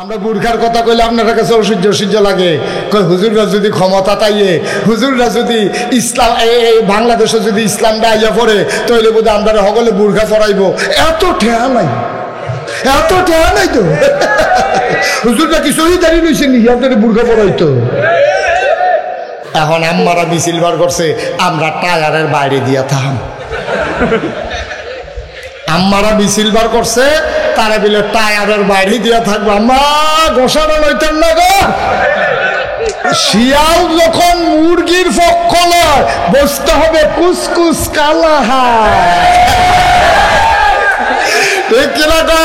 আমরা বুরখার কথা কইলে আপনার কাছে অসহ্য লাগে। কই হুজুররা যদি ক্ষমতা তাইয়ে, হুজুররা যদি ইসলাম বাংলাদেশে যদি ইসলামটা আইয়া পড়ে তাহলে বোধহয় আমরা সকলে বুরখা পরাইব। এত ঠেয়া নাই, এত ঠেয়া নাই তো। হুজুররা কি শহীদারি রয়েছে নাকি আপনার বুরখা পরাইতো? এখন আম্মারা মিছিল বার করছে আমরা টায়ারের বাইরে দিয়া থাম। আম্মারা মিছিল বার করছে তারা বিলে টায়ারের বাইরে দিয়া থাকবো। আম্মা গোসানো লইতেন না গো। শিয়াল যখন মুরগির পক্ষ নয় বসতে হবে কুসকুস কালাহা। ঠিক কিনা গো?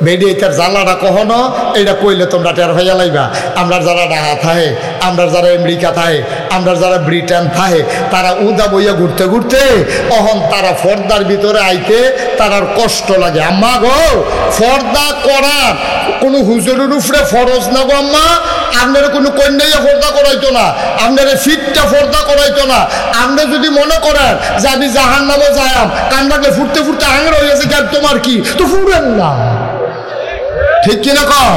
বেডি এটার জ্বালাটা কখনো এটা কইলে তোমরা টের হইয়া লাইবা। আমরা যারা ঢাকা থাহে, আমরা যারা আমেরিকা থাহে, আমরা যারা ব্রিটেন থাহে, তারা উদা বইয়া ঘুরতে ঘুরতে অহন তারা ফর্দার ভিতরে আইতে তারার কষ্ট লাগে। আম্মা গো ফর্দা করা কোনো হুজুরের উপরে ফরজ না গো আম্মা। আপনারা কোনো কন্যাইয়া ফর্দা করাইতো না, আপনারা ফিটটা ফর্দা করাইতো না। আপনি যদি মনে করেন যে আমি জাহান নামে যাইম কান লাগলে ফুটতে ফুটতে আঙড় হয়ে গেছে, তোমার কি তো ফুরেন না। ঠিক কিনা কও?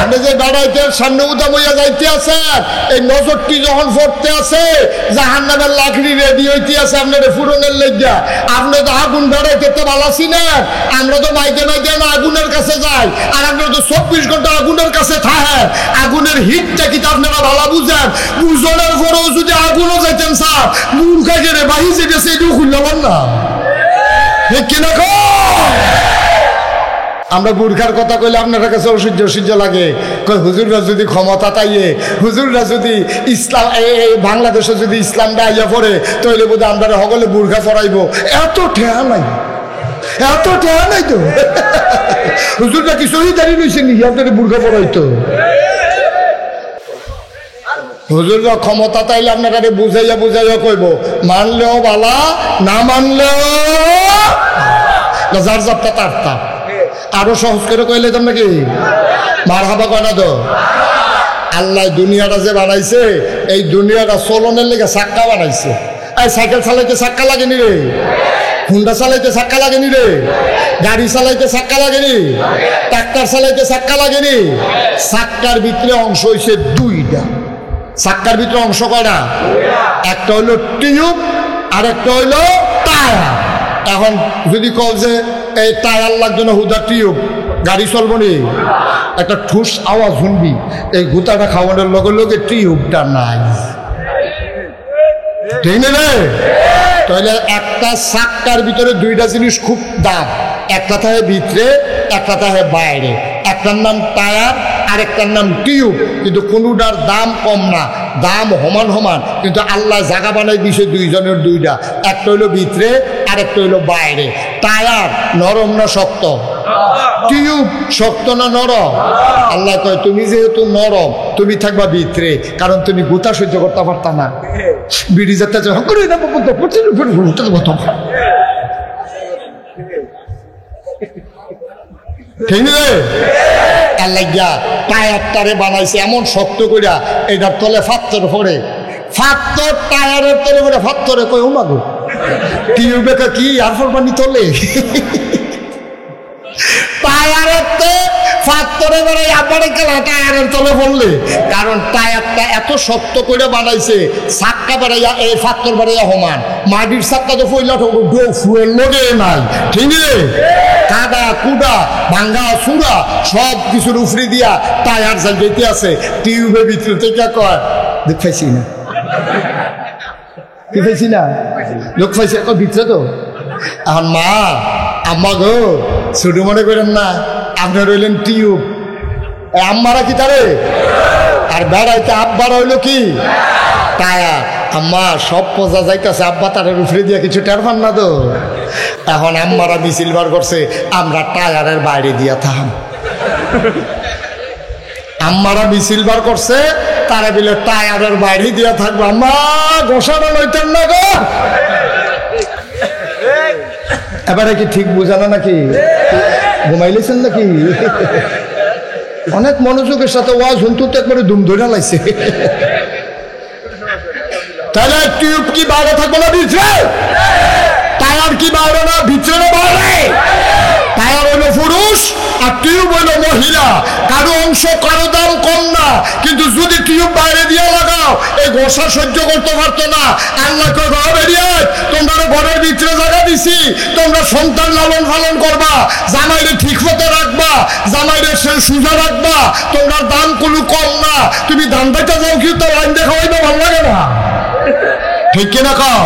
আপনি যে বেড়াইতে সামনে উদা বইয়া যাইতে আছেন, এই নজরটি যখন পড়তে আছে জাহান নামের লাকড়ি রেডি হইতে আছে আপনার ফুরনের লেগা। আপনি তো আগুন বেড়াইতে তো ভালো আছি না, আমরা তো মাইতে মাইতে না আগুনের কাছে যাই, আর আপনারা তো 24 ঘন্টা আগুনের কাছে থাকেন। আগুনের হিটটা কি আপনারা ভালো বুঝেন? বুঝনের পরেও যদি আগুনও যাইতেন স্যার মূর্খা গেলে বাহি যেতেছে এটুকু খুললাম না। ঠিক কিনা কও? আমরা বুরখার কথা কইলে আপনার কাছে অসহ্য লাগে। কই হুজুররা যদি ক্ষমতা তাইয়ে, হুজুররা যদি ইসলাম বাংলাদেশে যদি ইসলামটা আইয়া পড়ে তাহলে বোধহয় আমরা সকলে বুরখা পরাইব। এত ঠেয়া নাই, এত ঠেয়া নাই তো। হুজুররা কি শহীদারি রয়েছে নাকি আপনার বুরখা পরাইতো? হুজুররা ক্ষমতা তাইলে আপনারা বুঝাইয়া বুঝাইয়া কইব, মানলেও বালা না মানলেও যার যাবটা তার তা। আরো সহজ করে কইলে তোমরা কি মারহাবা কয় না তো? আল্লাহ দুনিয়াটা যে বানাইছে এই দুনিয়াটা চলনের লেগে চাক্কা বানাইছে। এই সাইকেল চালাইতে চাক্কা লাগেনি রে, হুন্ডা চালাইতে চাক্কা লাগেনি রে, গাড়ি চালাইতে চাক্কা লাগেনি, ট্রাক্টর চালাইতে চাক্কা লাগেনি। চাক্কার ভিতরে অংশ হইছে দুইটা। চাক্কার ভিতরে অংশ কয়টা? একটা হইলো টিউব আর একটা হইলো টায়ার। এখন যদি কল যে এই টায়ার লাগবে না হুদা টিউব, গাড়ি চলবো নি, একটা ঠুস আওয়াজ শুনবি, এই গুতাটা খাওয়ানোর লগে লগে টিউবটা নাই। ঠিক না রে? তাহলে একটা চাক্কার ভিতরে দুইটা জিনিস খুব দাম, একটা থাকে ভিতরে একটা থাকে বাইরে। একটার নাম টায়ার আর একটার নাম টিউব, কিন্তু কোনোটার দাম কম না, দাম সমান সমান। কিন্তু আল্লাহ জায়গা বানাই দিছে দুইজনের দুইটা, একটা হইলো ভিতরে আর একটা হইলো বাইরে। টায়ার নরম না শক্ত? টিউব শক্ত না নরম? আল্লাহ কয় তুমি যেহেতু নরম তুমি থাকবা ভিতরে, কারণ তুমি গুতা সহ্য করতে পারতা না। বিড়ি যাতে ঠিক রে? টায়ারটারে বানাইছে এমন শক্ত কইরা এটার তলে ফাত্তর পড়ে, ফাত্তর টায়ারের তলে পড়ে ফাত্তরে কই ও মাগো টিউবে কি আর ফরমানি তলে টায়ারের তো ফাত্তরে বেড়াই আবারে গেলা টায়ারের তলে পড়লে। কারণ টায়ারটা এত শক্ত করে বানাইছে, চাক্কা বেড়াইয়া এই ফাত্তর বেড়াইয়া সমান। মাটির চাক্কা তো ফইলা ফুয়ের লগে নাই। ঠিক রে? কাদা কুদা ভাঙ্গা চূড়া সব কিছুর উফরি দিয়া টায়ার যাইতে আছে। টিউবের ভিতরে থেকে কয় দেখ পাইছি না, কি পাইছি না, লোক পাইছে ভিতরে তো। এখন মা আম্মা গো ছোট মনে করেন না, আপনি রইলেন টিউব, আম্মারা কি তারে, আর বেড়াইতে আব্বারা হইলো কি টায়ার। আম্মা সব পচা যাইতেছে, আব্বা তারের উপরে দিয়ে কিছু টের পান না তো। এখন আম্মারা মিছিল বার করছে আমরা টায়ারের বাইরে দিয়া থাম। আম্মারা মিছিল বার করছে তারা বিলে টায়ারের বাইরে দিয়া থাকবো। আম্মা গোসানো লইতেন না গো। এবারে কি ঠিক বুঝানো নাকি? ঘুমাইলেছেন নাকি? অনেক মনোযোগের সাথে ওয়াজ শুনতে তো একবারে দুম ধরে লাইছে। তাহলে টিউব কি বাইরে থাকবো না ভিতরে? টায়ার কি বাইরে না ভিতরে? বাইরে। তারা হইল পুরুষ আর টিউব হইল মহিলা। কারো অংশ কারো দাম কম না, কিন্তু যদি টিউব বাইরে দিয়ে লাগাও এই গোসা সহ্য করতে পারতো না। আল্লাহকে ঘর বেরিয়ে তোমরা ঘরের ভিতরে জায়গা দিছি, তোমরা সন্তান লালন পালন করবা, জামাইরে ঠিক মতো রাখবা, জামাইরে সুজা রাখবা, তোমরা দাম কোনো কম না। তুমি দাম দেখতে যাও কি তো লাইন দেখা হইতো ভালো লাগে না, ঠিক কিনা কও?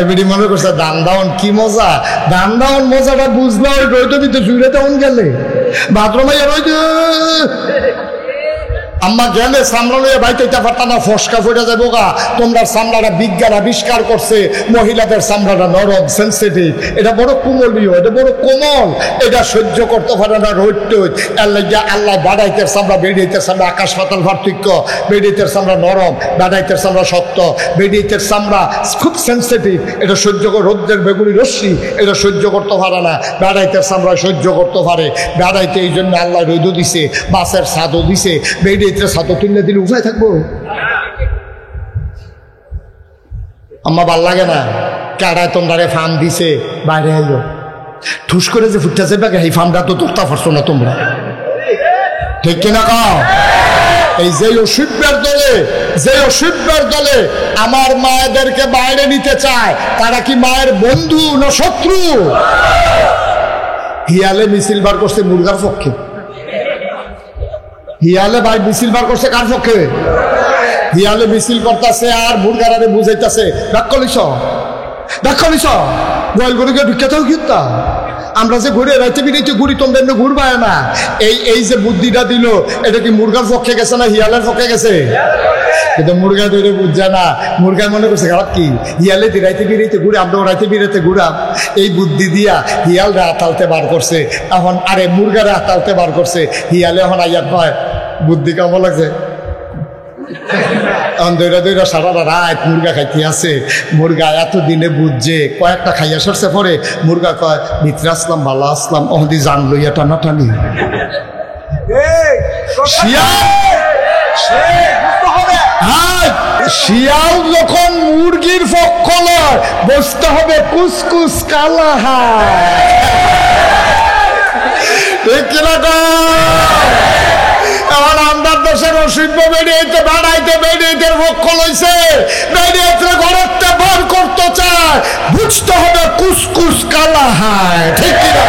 এবারে মনে করছে দান দাওন কি মজা, দান দাওন মজাটা বুঝলো ওই রইতো ভিতরে জুড়ে তখন গেলে বাথরুমে রইতো আম্মা গেলে সামলা লইয়া বাইতে পারতা না, ফসকা ফুটে যাবো গা। তোমরা সামলাটা বিজ্ঞান আবিষ্কার করছে, মহিলাদের সামলাটা নরম সেন্সিটিভ, এটা বড় কোমলীয়, এটা বড় কোমল, এটা সহ্য করতে পারে না রোদ টোদ। আল্লাহ বাড়াইতের সামলা বেড়িয়েতের সামলা আকাশ পাতাল পার্থক্য। বেড়িয়েতের সামলা নরম, বাড়াইতের সামলা শক্ত। বেড়িয়েতের সামলা খুব সেন্সিটিভ, এটা সহ্য করে রোদ্রের বেগুনি রশ্মি এটা সহ্য করতে পারে না, বেড়াইতের সামলা সহ্য করতে পারে। বেড়াইতে এই জন্য আল্লাহ রোদও দিছে, বাসের ছাদও দিছে। বেড়িয়ে ছাদ তুলে দিলে উপায় থাকবো? আম্মা ভাল লাগে না, কারায় তোমরা ফার্ম দিছে বাইরে আইলো ঠুস করে যে ফুটতেছে ব্যাগে এই ফার্মটা তো তোরতা পারছো না তোমরা, ঠিক কিনা কও? এই যে অসভ্যের দলে আমার মায়েদেরকে বাইরে নিতে চায়, তারা কি মায়ের বন্ধু না শত্রু? হিয়ালে মিছিল বার করছে মুরগার পক্ষে, হিয়ালে ভাই মিছিল বার করছে কার পক্ষে? হিয়ালে মিছিল করতেছে আর মুরগারে বুঝাইতেছে গোয়াল গরুকে ঢুকেতেও কিনতা আমরা যে ঘুরে রাইতে বিরাইতে ঘুরি, তোমরা এমনি ঘুরবায় না। এই যে বুদ্ধিটা দিল, এটা কি মুরগার পক্ষে গেছে না হিয়ালের পক্ষে গেছে? কিন্তু মুরগা ধরে বুঝছে না, মুরগায় মনে করছে খারাপ কি হিয়ালে রাইতে বিরাইতে ঘুরে, আমরাও রাইতে বিরাইতে ঘুরাম। এই বুদ্ধি দিয়া হিয়ালরা আতালতে বার করছে, এখন আরে মুরগারে আতালতে বার করছে। হিয়ালে এখন আইয়া কয় বুদ্ধি কেমন লাগছে, এখন দৈরা সারা রাত মুরগা খাইতে আছে। মুরগা এতদিনে বুঝছে, কয়েকটা খাইয়া সরছে পরে মুরগা কয় ভিতরে আসলাম ভালো আসলাম, অহদি জান লইয়া টানাটানি। শিয়াল যখন মুরগির পক্ষ লয়, বসতে হবে কুসকুস কালা হায়, ঠিক কিনা? এখন আমরা দেশের অসভ্য বেরিয়েতে বাড়াইতে বেরিয়েতে পক্ষ লইছে, বেরিয়েতে ঘরেতে বার করতে চায়, বুঝতে হবে কুসকুস কালা হায়, ঠিক কিনা?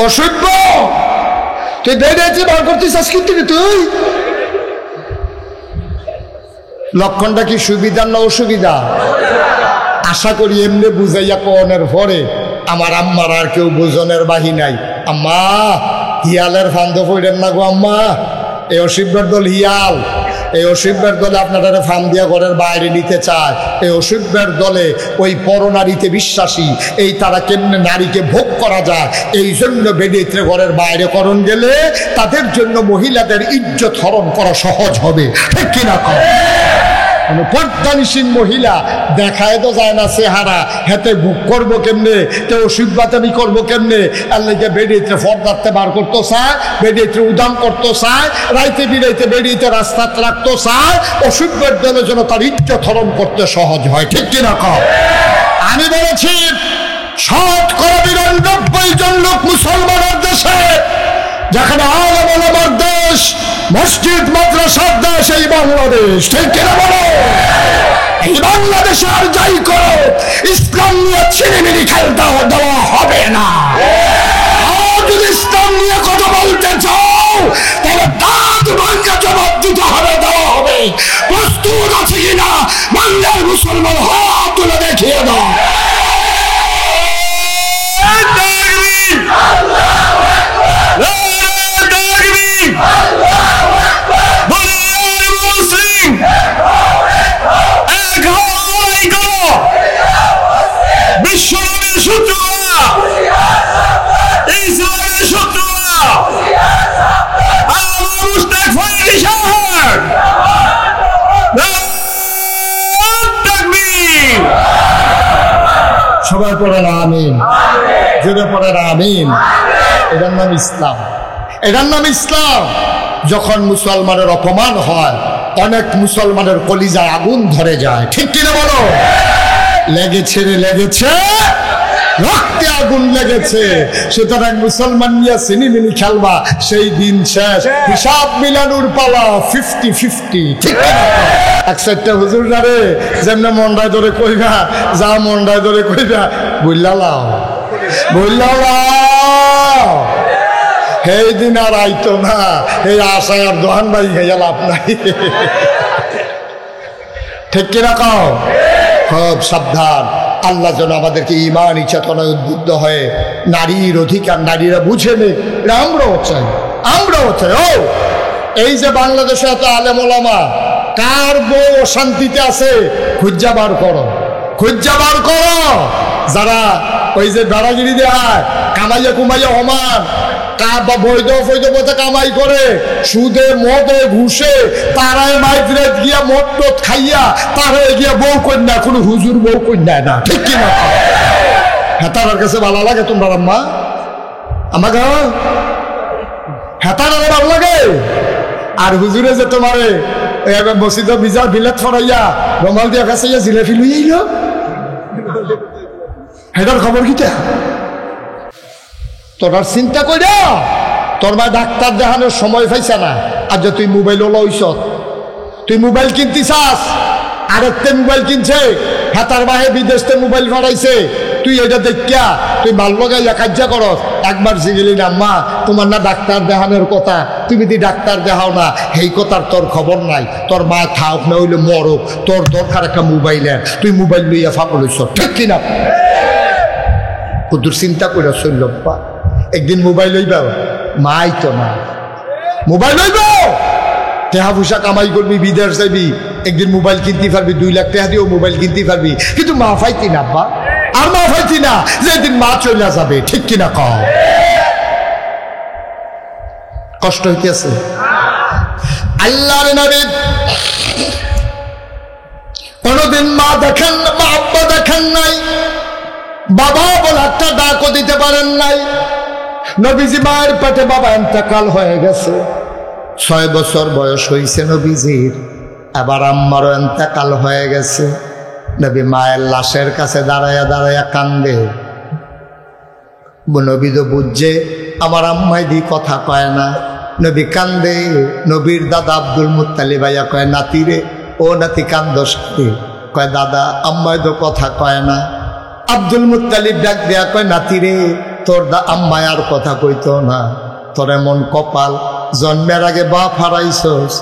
অসভ্য তুই বেরিয়েছে বার করতে চাস, কিন্তু তুই লক্ষণটা কি সুবিধা না অসুবিধা? আশা করি এমনি বুঝাইয়া কনের পরে আমার আম্মার আর কেউ বোঝনের বাহি নাই। আম্মা হিয়ালের ফান্দ পড়েন না গো আম্মা, এই অসভ্যের দল হিয়াল, এই অসভ্যের দলে আপনারা ফার্ম দিয়া ঘরের বাইরে নিতে চায়। এই অসভ্যের দলে ওই পরনারীতে বিশ্বাসী, এই তারা কেমনে নারীকে ভোগ করা যায় এই জন্য বেরিয়ে ঘরের বাইরে করণ গেলে তাদের জন্য মহিলাদের ইজ্জত হরণ করা সহজ হবে, ঠিক কিনা? পর্দানিসীন মহিলা দেখায় তো যায় না চেহারা, হেতে ভোগ করবো কেমনে, কেউ অসভ্যতামি করবো কেমনে? আল্লাহকে বেরিয়েতে ফর্দাতে বার করতে চায়, বেরিয়েতে উদাম করতে চায়, রাইতে বিরাইতে বেরিয়েতে রাস্তা রাখতে চায়, অসভ্যের জন্য যেন তার ইজ্জত হরণ করতে সহজ হয়, ঠিক কিনা কও? আমি বলেছি 99% জন লোক মুসলমানের দেশে, যেখানে আলেম ওলামার দেশ, মসজিদ মাদ্রাসার দেশ এই বাংলাদেশ, ঠিক কিনা বলো? এই বাংলাদেশে আর যাই করো ইসলাম নিয়ে ছিনিমিনি খেলতে দেওয়া হবে না। আর যদি ইসলাম নিয়ে কথা বলতে চাও তাহলে দাঁত ভাঙ্গা জবাব দিতে হবে, দেওয়া হবে। প্রস্তুত আছে কিনা বাংলার মুসলমান হাত তুলে দেখিয়ে দাও। বিশ্বনবীর শত্রুরা, ইসলামের শত্রুরা, আল্লাহ মুস্তাক ফরিদ শাহর তাকবীর। সবাই পড়েন আমিন, জোরে পড়েন আমিন। এটার নাম ইসলাম, এটার নাম ইসলাম। যখন মুসলমানের অপমান হয় অনেক মুসলমানের কলিজায় আগুন ধরে যায়, ঠিক কিনা বলো? লেগেছে রে লেগেছে, রক্তে আগুন লেগেছে। সুতরাং মুসলমান নিয়ে সিনিমিনি খেলবা, সেই দিন শেষ, হিসাব মিলানোর পালা 50-50। ঠিক না? এক সাইডটা হুজুর রে যেমন মন্ডায় ধরে কইবা, যা মন্ডায় ধরে কইবা, বললা লাও সেই দিন আর আইতো না। এই আশায় আর দোহান ভাই খাইয়া লাভ নাই। ঠিক কিনা কও? খুব সাবধান। আল্লাহ যেন আমাদেরকে ঈমানি চেতনায় উদ্বুদ্ধ হয়ে নারীর অধিকার নারীরা বুঝে নে, আমরাও চাই। ও এই যে বাংলাদেশে এত আলেম ওলামা, কার বউ অশান্তিতে আছে খুঁজা বার করো। যারা ওই যে বেড়াগিরি দেয়, কামাইয়া কুমাইয়া হমান, বৈধ পথে কামাই করে, সুদে মদে ঘুষে, তারায় মাইগ্রেট গিয়া মদ টদ খাইয়া তারাই গিয়া বউ কন্যা, কোনো হুজুর বউ কন্যা না। ঠিক কিনা? হেতার কাছে ভালো লাগে তোমরা আম্মা? আমাকে হেতার ভালো লাগে। আর হুজুরে যে তোমারে মসজিদ বিজার বিলাত ফরাইয়া রমাল দিয়া কাছে জিলাপি লইল, হেটার খবর কিটা? তোর চিন্তা কইরা তোর মা ডাক্তার দেখানোর সময় পাইছে না। আর যে তুই মোবাইল লইছ, তুই মোবাইল কিনতে চাস, আরেকটা মোবাইল কিনছে, হাতার বাহে বিদেশতে মোবাইল ফাটাইছে, তুই এটা দেখিয়া তুই মাল লগাইয়া কার্য করস। একবার জিগেলি না মা তোমার না ডাক্তার দেখানোর কথা, তুমি যদি ডাক্তার দেখাও না, সেই কথার তোর খবর নাই। তোর মা থাক না হইলে মরক, তোর দরকার একটা মোবাইলের, তুই মোবাইল লইয়া ফাঁকল হইছ। ঠিক কিনা? কুদুর চিন্তা করে চলবা। একদিন মোবাইল লইবা, মাই তো না মোবাইল লইব, টেহা পয়সা কামাই করবি, বিদেশ যাবি, একদিন মোবাইল কিনতে পারবি, 2 লাখ টাকা দিয়েও মোবাইল কিনতে পারবি, কিন্তু মা ফাইতি না আব্বা, আর মা ফাইতি না যে একদিন মা চলে যাবে। ঠিক কিনা কও? কষ্ট হইতেছে। আল্লাহর নবী কোনদিন মা দেখেন না, মা আব্বা দেখেন নাই, বাবা বলে একটা ডাকও দিতে পারেন নাই। নবীজি মায়ের পেটে বাবা ইন্তেকাল হয়ে গেছে, 6 বছর বয়স হয়েছে নবীজির, আবার আম্মারও ইন্তেকাল হয়ে গেছে। নবী মায়ের লাশের কাছে দাঁড়াইয়া কান্দে। নবী তো বুঝছে আমার আম্মাই দি কথা কয় না, নবী কান্দে। নবীর দাদা আব্দুল মুত্তালিব ভাইয়া কয়, নাতি রে, ও নাতি কান্দস কে? কয় দাদা আম্মাই তো কথা কয় না। আব্দুল মুত্তালিব ডাক দেয়া কয়, নাতি রে, তোর আম্মায় আর কথা কইতো না, তোর এমন কপাল, জন্মের আগে বাপ হারাইছস,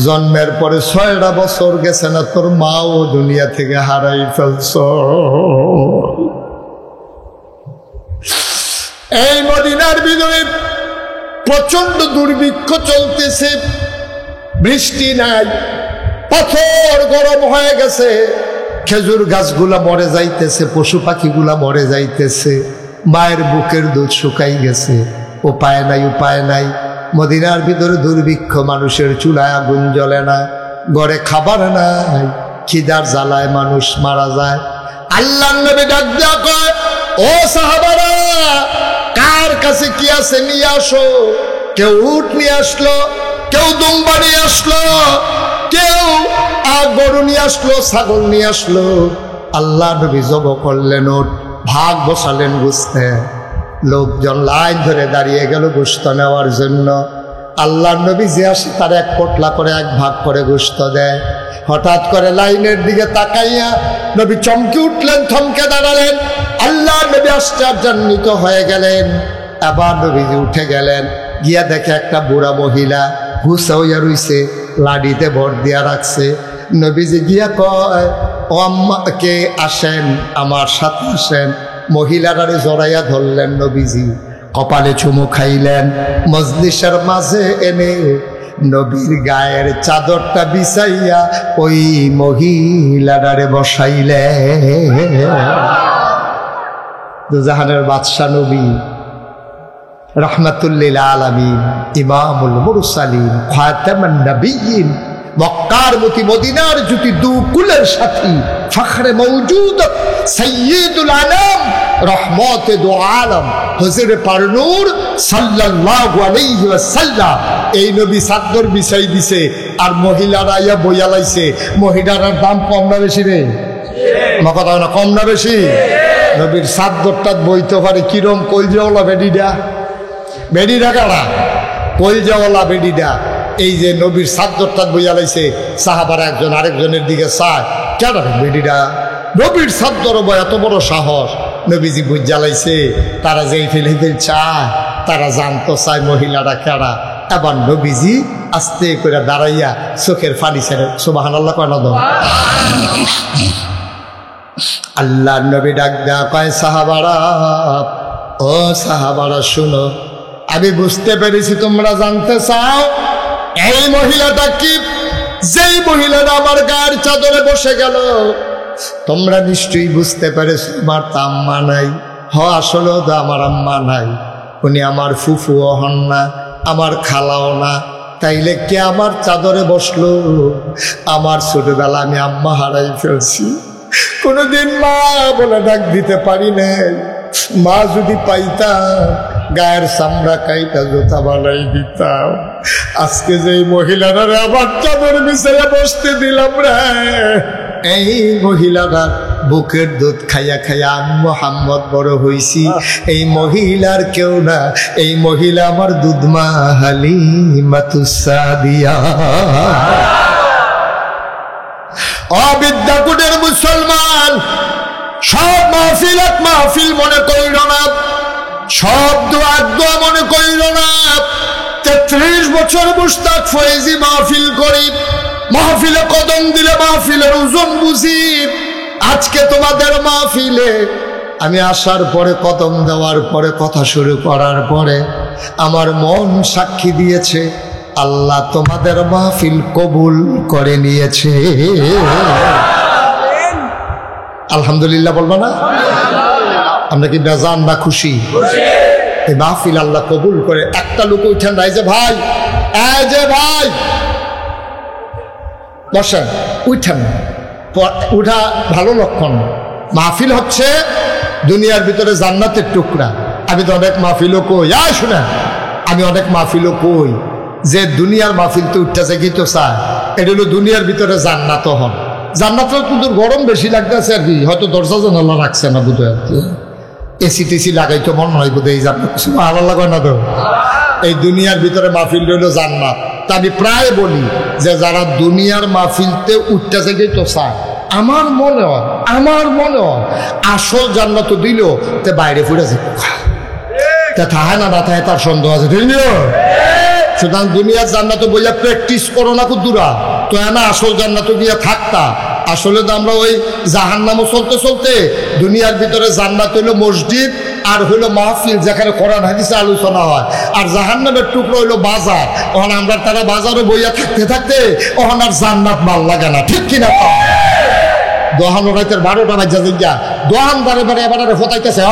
জন্মের পরে 6টা বছর গেছে না, তোর মাও দুনিয়া থেকে হারাই ফেলছ। এই মদিনার ভিতরে প্রচন্ড দুর্ভিক্ষ চলতেছে, বৃষ্টি নাই, পাথর গরম হয়ে গেছে, খেজুর গাছগুলা মরে যাইতেছে, পশু পাখিগুলা মরে যাইতেছে, মায়ের বুকের দুধ শুকাই গেছে, উপায় নাই। মদিনার ভিতরে দুর্ভিক্ষ, মানুষের চুলায় আগুন জ্বলে না, ঘরে খাবার নাই, খিদার জ্বালায় মানুষ মারা যায়। আল্লাহর নবী ডাক দিয়া কয়, ও সাহাবারা, কার কাছে কি আছে নিয়ে আসো। কেউ উট নিয়ে আসলো, কেউ দুম্বা নিয়ে আসলো, কেউ গরু নিয়ে আসলো, ছাগল নিয়ে আসলো। আল্লাহ নবী জব করলেন, উট ভাগ বসালেন গোস্তে, লোকজন লাইন ধরে দাঁড়িয়ে গেল গোস্ত নেওয়ার জন্য। আল্লাহ নবী যে আসে তার 1 পোটলা করে 1 ভাগ করে গোস্ত দেয়। হঠাৎ করে লাইনের দিকে তাকাইয়া নবী চমকে উঠলেন, থমকে দাঁড়ালেন। আল্লাহ নবী আশ্চর্যান্বিত হয়ে গেলেন। আবার নবীজি উঠে গেলেন, গিয়া দেখে একটা বুড়া মহিলা গুছা হইয়া রইছে, লাডিতে ভর দিয়া রাখছে। নবীজি গিয়া কয়, ও আম্মা কে, আসেন আমার সাথে আসেন। মহিলাটারে জড়াইয়া ধরলেন নবীজি, কপালে চুমু খাইলেন, মজলিসের মাঝে এনে নবীর গায়ের চাদরটা বিছাইয়া ওই মহিলাটারে বসাইলেন। দুজাহানের বাদশা নবী, রাহমাতুল্লিল আলামিন, ইমামুল মুরসালিন, খাতামুন নবিয়্যিন, মক্কার মতি, মদিনার জ্যোতি, দু কুলের সাথী, ফখরে মওজুদ, সাইয়্যিদুল আনাম, রহমতে দু আলম, হুজুরে পারনূর সাল্লাল্লাহু আলাইহি ওয়াসাল্লাম। এই নবী চাদর বিছাই দিছে, আর মহিলারা আইয়া বইয়া লাইছে। মহিলার দাম কম না বেশি রে? আমার কথা না, কম না বেশি? নবীর সাদ্দরটা বইতে পারে কিরম কলজাওয়ালা বেডিটা কারা কলজাওয়ালা বেডিটা এই যে নবীর সাদ্দরটা বইয়া লাইছে সাহাবারা একজন আরেকজনের দিকে চায় কেন বেডিটা নবীর সাদ্দর বই এত বড় সাহস নবীজি বুঝ জ্বালাইছে তারা যেই ফেলে চায় তারা জানতো চায় মহিলারা কেডা। এবার নবীজি আস্তে করে দাঁড়াইয়া চোখের ফানি ছেড়ে সুবহানাল্লাহ কয় না দাও আল্লাহ নবী ডাক দেয়া কয় সাহাবারা ও সাহাবারা শুনো আমি বুঝতে পেরেছি তোমরা জানতে চাও এই মহিলাটা কি যেই মহিলাটা আমার গায়ের চাদরে বসে গেল তোমরা নিশ্চয়ই বুঝতে পেরেছো আমার তা আম্মা নাই আসলেও তো আমার আম্মা নাই উনি আমার ফুফুও হন না আমার খালাও না তাইলে কে আমার চাদরে বসলো আমার ছোটবেলা আমি আম্মা হারাই ফেলছি কোনোদিন মা বলে ডাক দিতে পারি নাই মা যদি পাইতাম গায়ের চামড়া কাইটা জোতা বানাই দিতাম আজকে যে মহিলারা আবার চাদর বিছাইয়া বসতে দিলাম রে এই মহিলারা বুকের দুধ খাইয়া খাইয়া আমি মোহাম্মদ বড় হইছি এই মহিলার কেউ না এই মহিলা আমার দুধমা হালিমাতুস সাদিয়া অবিদ্যাকুটের মুসলমান সব মাহফিল মনে করিল না সব দোয়া মনে করিল না 33 বছর মুস্তাক ফয়েজি মাহফিল করি মাহফিলে কদম দিলে মাহফিলের ওজন বুঝি আজকে তোমাদের মাহফিলে আমি আসার পরে কদম দেওয়ার পরে কথা শুরু করার পরে আমার মন সাক্ষী দিয়েছে আল্লাহ তোমাদের মাহফিল কবুল করে নিয়েছে আলহামদুলিল্লাহ বলবো না আমরা কি বেজান না খুশি এই মাহফিল আল্লাহ কবুল করে একটা লোক উঠেন নাই যে ভাই এই যে ভাই বসেন উঠেন উঠা ভালো লক্ষণ মাহফিল হচ্ছে দুনিয়ার ভিতরে জান্নাতের টুকরা আমি তো অনেক মাহফিলও কই শুনে আমি অনেক মাহফিলও কই যে দুনিয়ার মাহফিল তো উঠতেছে কি তো চায় এটা হলো দুনিয়ার ভিতরে জান্নাতও হন জান্নাতেও কিন্তু গরম বেশি লাগতেছে আর কি হয়তো দরজা জানালা রাখছে না বোধ হয় এসি টেসি লাগাইতো মন হয় বোধ এই জান্নাত ভালো লাগে না তো এই দুনিয়ার ভিতরে মাহফিল রইল জান্নাত তা আমি প্রায় বলি যে যারা দুনিয়ার মাহফিলতে উঠতেছে কি তো চায় আমার মনে হয় আসল জান্নাত দিল তে বাইরে ফুটেছে তা থাহে না থাকে তার সন্দেহ আছে ঠিক না সুতরাং দুনিয়ার জান্নাত বইয়া প্র্যাকটিস করো না কুদুরা তো না আসল জান্নাত গিয়া থাকতা আসলে তো আমরা ওই জাহান্নামও চলতে চলতে দুনিয়ার ভিতরে জান্নাত হইলো মসজিদ আর হইলো মাহফিল যেখানে কোরআন হাদিসে আলোচনা হয় আর জাহান্নামের টুকরো হইলো বাজার ওখানে আমরা তারা বাজারে বইয়া থাকতে থাকতে ওখানে আর জান্নাত ভাল লাগে না ঠিক কিনা দোহান রাতের 12টা বাজা দিগা দোহান বারে বারে এবারে ফোটাইতেছে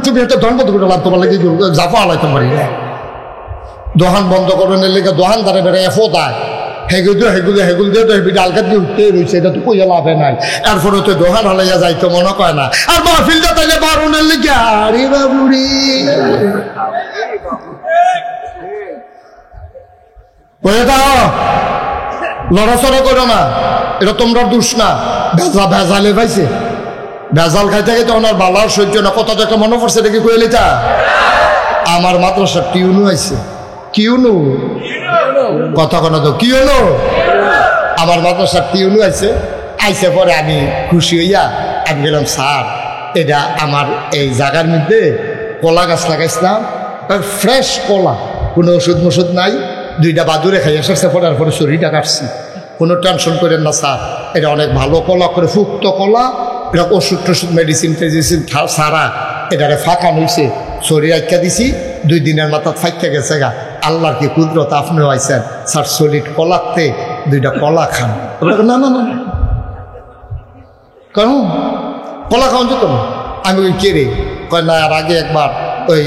তুমি একটা ধর্মত করে লাভ তোমার লাগে জাফা আলাইতে পারি দোহান বন্ধ করানোর লেগে দোহান ধারে বেড়ে ফোটায় হেগুল দিয়ে তো হেবিটা আলকাত দিয়ে উঠতেই রয়েছে এটা তো কইয়া লাভে নাই এরপরে তো দোহান হালাইয়া যাইতো মনে কয় না আর মাহফিলটা তাইলে বারুনের লেগে আরে বাবুরি লড়াচড়া করো না এটা তোমরা দোষ না ভেজালে পাইছে ভেজাল খাইতে খাইতে ওনার বালার সহ্য না কথা তো একটা মনে পড়ছে দেখি কয়ে লিতা আমার মাদ্রাসার টিউনু আইছে কিউনু কথা কোনো তো কিউনু আমার মাদ্রাসার টিউনু আইছে পরে আমি খুশি হইয়া আমি গেলাম স্যার এটা আমার এই জায়গার মধ্যে কলা গাছ লাগাইছিলাম ফ্রেশ কলা কোনো ওষুধ নাই 2টা বাদুরে খাই এসেছে পরে আর পরে শরীরটা কাটছি কোনো টেনশন করেন না স্যার এটা অনেক ভালো কলা করে ফুক্ত কলা এটা ওষুধ টষুধ মেডিসিন সারা এটারে ফাঁকা হয়েছে শরীর আটকা দিছি 2 দিনের মাথায় ফাঁকা গেছে গা আল্লাহর কি কুদরত আপনিও আইসেন স্যার সলিড কলাতে 2টা কলা খান না না না কেন কলা খাওয়ান যেত না আমি ওই কে রে কয় না আর আগে একবার ওই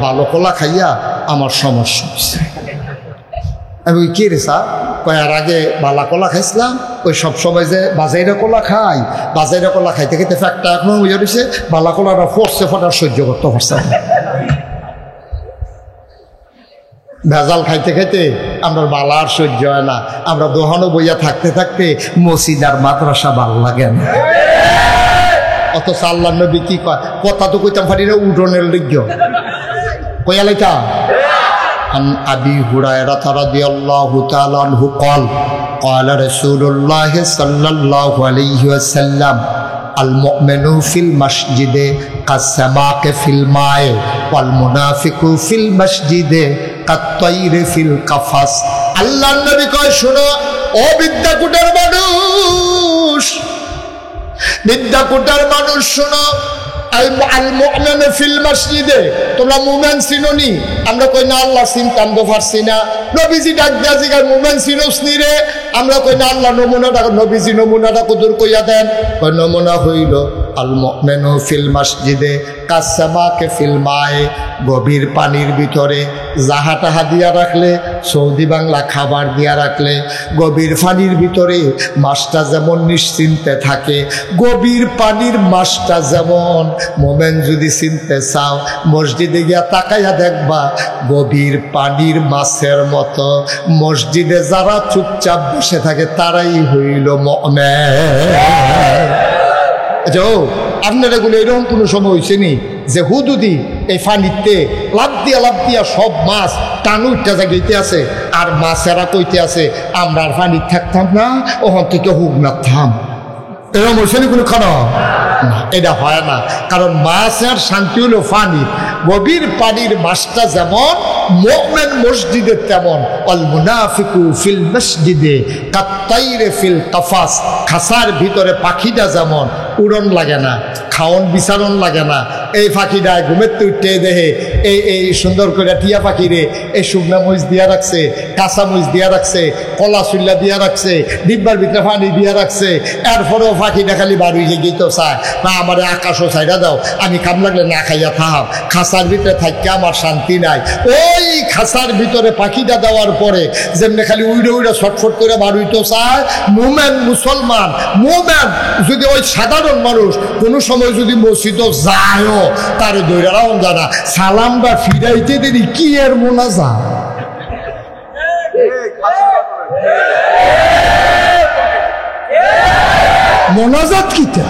ভালো কলা খাইয়া আমার সমস্যা হয়েছে আমি ওই কে রে স্যার কয় আর আগে বালা কলা খাইছিলাম ওই সব সময় যে বাজাইরা কলা খাইতে খেতে ফ্যাক্টটা এখনো ইয়ে রয়েছে বালা কলাটা ফোর্সে ফটার সহ্য করতে পারছে ভেজাল খাইতে খাইতে আমরা বালার সহ্য হয় না আমরা দোহানো বইয়া থাকতে থাকতে মসজিদ আর মাদ্রাসা ভাল লাগে না অথচ আল্লাহ নবী কি কয় কথা তো কইতাম পারি না উঠোনের লিজ্ঞ কইয়া লাইতা عن أبي هريرة رضي الله تعالى عنه قال قال رسول الله صلى الله عليه وسلم المؤمن في المسجد كالسماك في الماء والمنافق في المسجد كالطير في القفص আল্লাহ নবী কয় শোনো ও বিদ্যাকুটার মানুষ বিদ্যাকুটার মানুষ শোনো আল মুমিন ফিল মসজিদে তোমরা মুমিন চিনোনি আমরা কই না আল্লাহ চিনতাম তো পারছি না নবীজি ডাক দিয়া জিগার মুমিন চিনোস নি রে আমরা কই না আল্লাহ নমুনাটা নবীজি নমুনাটা কদুর কইয়া দেন কই নমুনা হইল আল মুমিন ফিল মসজিদে কাসসামাকে ফিল মায়ে গভীর পানির ভিতরে জাহাটাহা দিয়া রাখলে সৌদি বাংলা খাবার দিয়া রাখলে গভীর পানির ভিতরে মাছটা যেমন নিশ্চিন্তে থাকে গভীর পানির মাছটা যেমন মোমেন যদি চিনতে চাও মসজিদে গিয়া তাকাইয়া দেখবা গভীর পানির মাছের মতো মসজিদে যারা চুপচাপ বসে থাকে তারাই হইল মুমিন আপনার এগুলো এরকম কোনো সময় হয়েছে নি যে হুদুদি এই ফানিতে লাভ দিয়া সব মাছ টানু উঠতে জায়গাতে আছে আর মাছেরা কইতে আছে আমরা আর ফানি থাকতাম না ওখান থেকে হুক না থাম এরকম হয়েছে নি কোনো খানা এটা হয় না কারণ মাছের শান্তি হলো পানি গভীর পানির মাছটা যেমন মুমিন মসজিদে তেমন আল মুনাফিকু ফিল মসজিদে কাত্তাইরে ফিল কাফাস খাসার ভিতরে পাখিটা যেমন উড়ন লাগে না খাওয়ন বিচারণ লাগে না এই পাখিটায় ঘুমের উঠতে দেহে এই সুন্দর করে টিয়া পাখিরে এই শুকনা মরিচ দিয়া রাখছে কাঁচা মরিচ দিয়া রাখছে কলা চুল্লা দিয়া রাখছে ডিব্বার ভিতরে পানি দিয়া রাখছে এরপরেও পাখিটা খালি বাড়ি গিয়ে তো চায় না আমার আকাশও ছাইড়া দাও আমি কাম লাগলে না খাইয়া থাম খাসার ভিতরে থাকতে আমার শান্তি নাই ওই খাসার ভিতরে পাখিটা দেওয়ার পরে যেমনি খালি উইড়ে উইড়ে ছটফট করে বাড়ি তো চায় মুমিন মুসলমান মুমিন যদি ওই সাধারণ মানুষ কোনো সময় যদি মসজিদও যায়ও তার দৈরাও জানা সালামটা ফিরাইতে দেরি কি এর মোনাজা মোনাজাত কিটা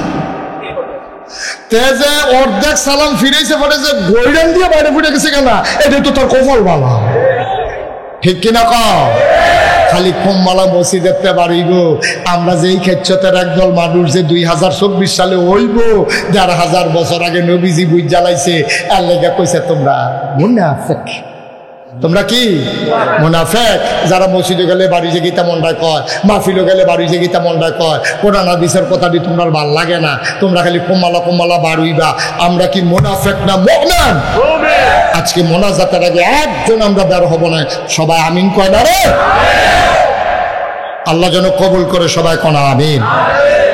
যে অর্ধেক সালাম ফিরেছে পরে যে গৈরান দিয়ে বাইরে ফুটে গেছে কেনা এটা তো তার কপাল বালা ঠিক কিনা কও খালি কমমালা মসজিদেতে বাড়িব আমরা যেই ক্ষেত্রতের একদল মানুষ যে 2024 সালে হইব 1500 বছর আগে নবীজি বুঝ জ্বালাইছে আর লেগে কইছে তোমরা মুনাফিক তোমরা কি মুনাফিক যারা মসজিদে গেলে বাড়ি যে গীতা মন্ডায় কয় মাহফিলে গেলে বাড়ি যে গীতা মন্ডায় কয় কোরআন হাদিসের কথাটি তোমার ভাল লাগে না তোমরা খালি কমমালা বাড়ুইবা আমরা কি মুনাফিক না মুমিন আজকে মোনাজাতের আগে একজন আমরা বের হব না সবাই আমিন কয় না রে আল্লাহ যেন কবুল করে সবাই কনা আমিন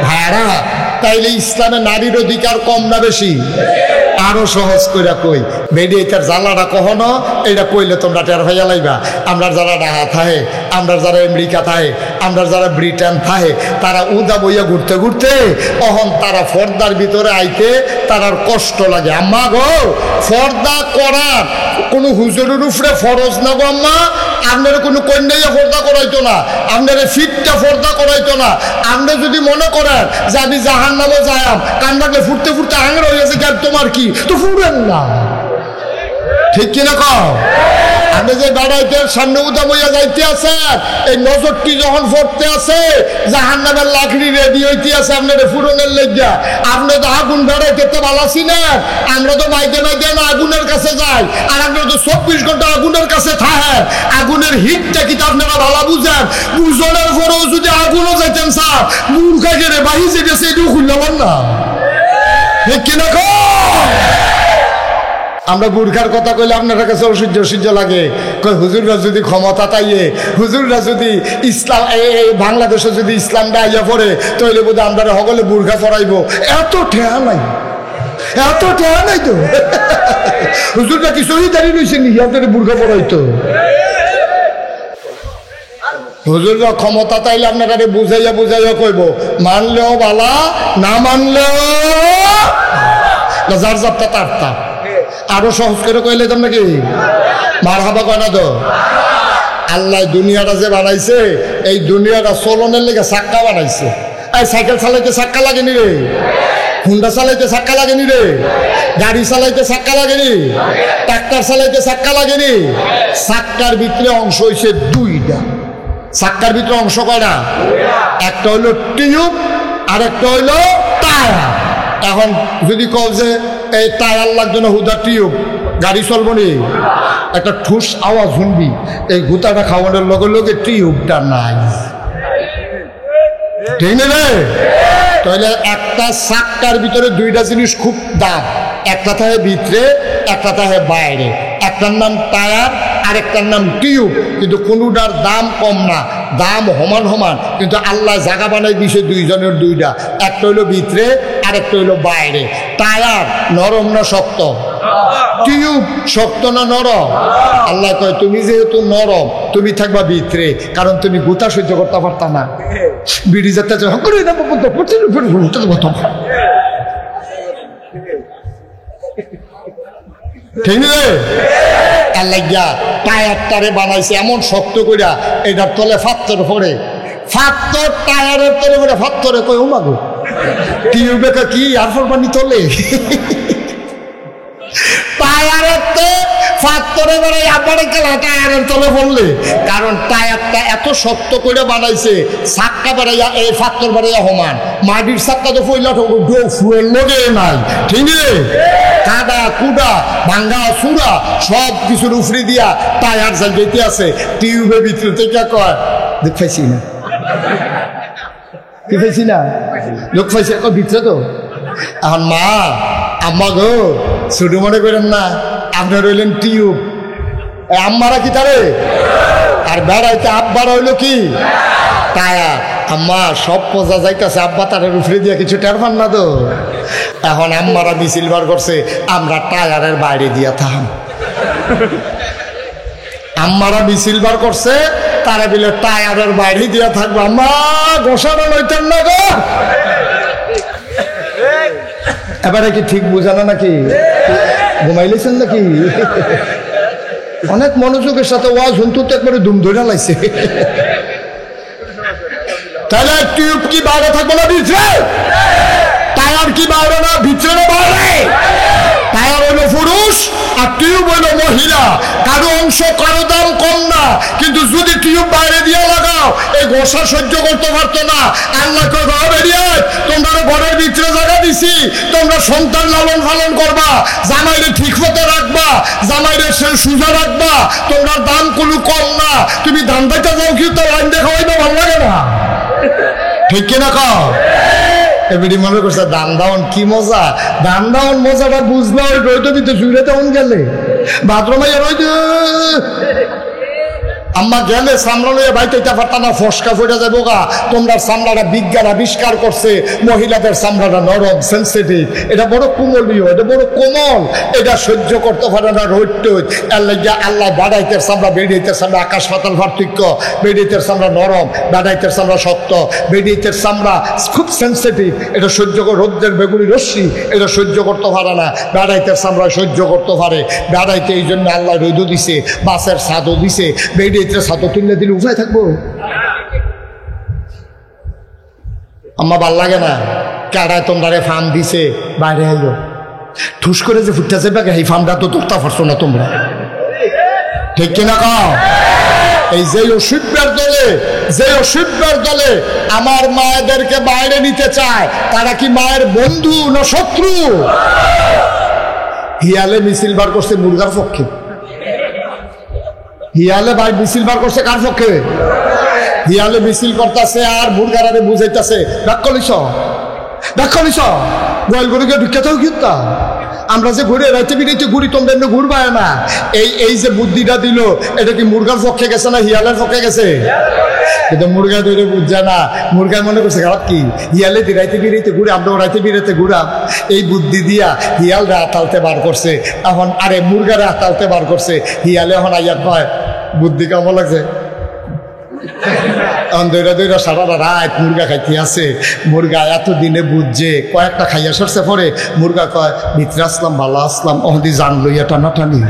ভাইরা তাইলে ইসলামে নারীর অধিকার কম না বেশি আরো সহজ করে কই বেডি এটার জ্বালাটা কখনো এটা কইলে তোমরা টের হইয়া লাইবা আমরা যারা ঢাকা থাহে আমরা যারা আমেরিকা থাহে আমরা যারা ব্রিটেন থাহে তারা উদা বইয়া ঘুরতে ঘুরতে অহন তারা ফর্দার ভিতরে আইতে তার কষ্ট লাগে আম্মা গো ফর্দা করার কোনো হুজুরের উপরে ফরজ না গো আম্মা আপনার কোনো কন্যাইয়া ফর্দা করাইতো না আপনার ফিটটা ফর্দা করাইতো না আপনি যদি মনে করেন যে আমি জাহান নামে যাইম কান লাগলে ফুটতে ফুটতে আঙের হয়ে গেছে কেন তোমার কি তো ফুটেন না ঠিক কিনা কও আপনি যে বেড়াইতে সামনে উদা বইয়া যাইতে আছেন এই নজরটি যখন পড়তে আছে জাহান নামের লাকড়ি রেডি হইতে আছে আপনার ফুরনের লেগা আপনি তো আগুন বেড়াইতে তো ভালাসি না আমরা তো মাইকে না আগুনের কাছে যাই আর আপনারা তো 24 ঘন্টা আগুনের কাছে থাকেন আগুনের হিটটা কি আপনারা ভালো বুঝেন বুঝনের পরেও যদি আগুনও যাইতেন স্যার মূর্খা গেলে বাহি যে গেছে এটাও খুললাম না ঠিক কিনা কও আমরা বুর্খার কথা কইলে আপনার কাছে অসহ্য লাগে কই হুজুররা যদি ক্ষমতা তাইয়ে হুজুররা যদি ইসলাম বাংলাদেশে যদি ইসলামটা আইয়া পড়ে তাহলে বোধ আমরা সকলে বুর্খা পড়াইব এত ঠেয়া নাই তো হুজুররা কি শহীদারি রয়েছে নি আপনার বুর্খা পড়াইতো হুজুররা ক্ষমতা তাইলে আপনারা বুঝাইয়া কইব মানলেও বালা না মানলেও যার যাবটা তারটা আরো সহজ করে কইলে তোমরা কি মারহাবা কয় না তো আল্লাহ দুনিয়াটা যে বানাইছে এই দুনিয়াটা চলনের লেগে চাক্কা বানাইছে এই সাইকেল চালাইতে চাক্কা লাগেনি রে হুন্ডা চালাইতে চাক্কা লাগেনি রে, গাড়ি চালাইতে চাক্কা লাগেনি, ট্রাক্টর চালাইতে চাক্কা লাগেনি। চাক্কার ভিতরে অংশ হয়েছে দুইটা। চাক্কার ভিতরে অংশ কয়টা? একটা হইলো টিউব আর একটা হইলো টায়ার। এখন যদি কও যে এই টায়ার লাগবে না, হুদা টিউব, গাড়ি চলবো নি, একটা ঠুস আওয়াজ শুনবি, এই গুতাটা খাওয়ানোর লগে লগে টিউবটা নাই, ঠিক না রে? তাহলে একটা চাক্কার ভিতরে দুইটা জিনিস খুব দাম, একটা থাকে ভিতরে, একটা থাকে বাইরে। একটার নাম টায়ার আর একটার নাম টিউব, কিন্তু কোনোটার দাম কম না, দাম সমান সমান, কিন্তু আল্লাহ জায়গা বানাই দিছে দুইজনের দুইটা, একটা হইলো ভিতরে আর একটা হইলো বাইরে। টায়ার নরম না শক্ত? টিউব শক্ত না নরম? আল্লাহ কয় তুমি যেহেতু নরম তুমি থাকবা ভিতরে, কারণ তুমি গুতা সহ্য করতে পারতা না। বিড়ি যাতে ঠিক না? আল্লাহ টায়ারটারে বানাইছে এমন শক্ত কইরা, এটার তলে ফাত্তর পড়ে, ফাত্তর টায়ারের তলে পড়ে, ফাত্তরে কই ও মাগো টিউবে কি আর ফরমানি তলে টায়ারের তো ফাত্তরে বানাই আবারে খেলা টায়ারের তলে পড়লে, কারণ টায়ারটা এত শক্ত করে বানাইছে, চাক্কা বাড়াইয়া এই ফাত্তর বাড়াইয়া সমান। মাটির চাক্কা তো পইলা ফুয়ের লগে নাই, ঠিক রে? কাদা কুডা ভাঙ্গা চূড়া সব কিছুর উফরি দিয়া টায়ার যাই যেতে আছে, টিউবের ভিতরে থেকে কয় দেখ পাইছি না, কি পাইছি না, লোক পাইছে ভিতরে তো। এখন মা আম্মা গো ছোট মনে করেন না, আপনার রইলেন টিউব, আম্মারা কি তারে, আর বেড়াইতে আব্বার হইলো কি টায়ার। আম্মা সব পচা যাইতেছে, আব্বা তারের উপরে দিয়ে কিছু টের পান না তো। এখন আম্মারা মিছিল বার করছে, আমরা টায়ারের বাইরে দিয়া থাম। আম্মারা মিছিল বার করছে, তারা বলে টায়ারের বাইরে দিয়া থাকবো। আম্মা গোসানো লইতেন না গো। এবারে কি ঠিক বুঝানো নাকি? ঘুমাইলেছেন নাকি? অনেক মনোযোগের সাথে ওয়াজ শুনতে তো একবারে দুম ধরে লাইছে। তাহলে টিউব কি বাইরে থাকবো না ভিতরে? টায়ার কি বাইরে না ভিতরে না বাইরে? টায়ার হইলো পুরুষ আর টিউব হইলো মহিলা, কারো অংশ কারো দাম কম না, কিন্তু যদি টিউব বাইরে দিয়ে লাগাও এই গোসা সহ্য করতে পারতো না। আল্লাহ বেরিয়ে তোমরা ঘরের ভিতরে জায়গা দিছি, তোমরা সন্তান লালন পালন করবা, জামাইরে ঠিক মতো রাখবা, জামাইরে সোজা রাখবা, তোমরা দাম কোনো কম না। তুমি দাম পাইতে যাও কি তো লাইন দেখা হইতো ভালো লাগে না, ঠিক কিনা কও? এবারে মনে করছে দান দাওন কি মজা, দান দাওন মজাটা বুঝলো ওই রইতো দিতে শুয়ে তখন গেলে বাথরুমে রইতো আম্মা গেলে সামলা লইয়া বাইতে পারতা না, ফসকা ফুটে যাবো গা। তোমরা সামলাটা বিজ্ঞান আবিষ্কার করছে, মহিলাদের সামলাটা নরম সেন্সিটিভ, এটা বড় কোমলীয়, এটা বড় কোমল, এটা সহ্য করতে পারে না রোদ। আল্লাহ বাড়াইতের সামলা বেড়িয়েতের সামলা আকাশ পাতাল পার্থক্য, বেড়িয়েতের সামলা নরম, বাড়াইতের সামলা শক্ত। বেড়িয়েতের সামলা খুব সেন্সিটিভ, এটা সহ্য করে, রোদ্রের বেগুনি রশ্মি এটা সহ্য করতে পারে না, বেড়াইতের সামলা সহ্য করতে পারে। বেড়াইতে এই জন্য আল্লাহ রোদও দিছে, বাসের ছাদও দিছে, বেড়িয়ে ছাদও তুললে দিলে উপায় থাকবো। আম্মা ভাল লাগে না, কাটায় তোমরা ফার্ম দিছে, বাইরে এলো ঠুস করে যে ফুটতেছে ব্যাগে, এই ফার্মটা তো তোরতা পারছো না তোমরা, ঠিক কিনা কও? এই যে অসভ্যের দলে, যে অসভ্যের দলে আমার মায়েদেরকে বাইরে নিতে চায়, তারা কি মায়ের বন্ধু না শত্রু? হিয়ালে মিছিল বার করছে মুরগার পক্ষে, হিয়ালে ভাই মিছিল বার করছে কার পক্ষে? হিয়ালে মিছিল করতেছে আর মুরগারে বুঝাইতেছে ডাক্কলিস ডাক্কলিস গোয়াল গরুকে ঢুকাতেও কিনতা, আমরা যে ঘুরে রাইতে বিরাইতে ঘুরি, তোমরা এমনি ঘুরবায় না। এই যে বুদ্ধিটা দিল, এটা কি মুরগার পক্ষে গেছে না হিয়ালের পক্ষে গেছে? কিন্তু মুরগা ধরে বুঝছে না, মুরগায় মনে করছে খারাপ কি হিয়ালে রাইতে বিরাইতে ঘুরে, আমরাও রাইতে বিরাইতে ঘুরাম। এই বুদ্ধি দিয়া হিয়ালরা আতালতে বার করছে, এখন আরে মুরগারে আতালতে বার করছে। হিয়ালে এখন আইয়া কয় বুদ্ধি কেমন লাগছে, দৈরা দৈরা সারা রাত মুরগা খাইতে আছে। মুরগা এত দিনে বুঝছে, কয়েকটা খাইয়া সরছে পরে মুরগা কয় ভিতরে আসলাম, ভালো আসলাম, অহদি জান লইয়া টানাটানি।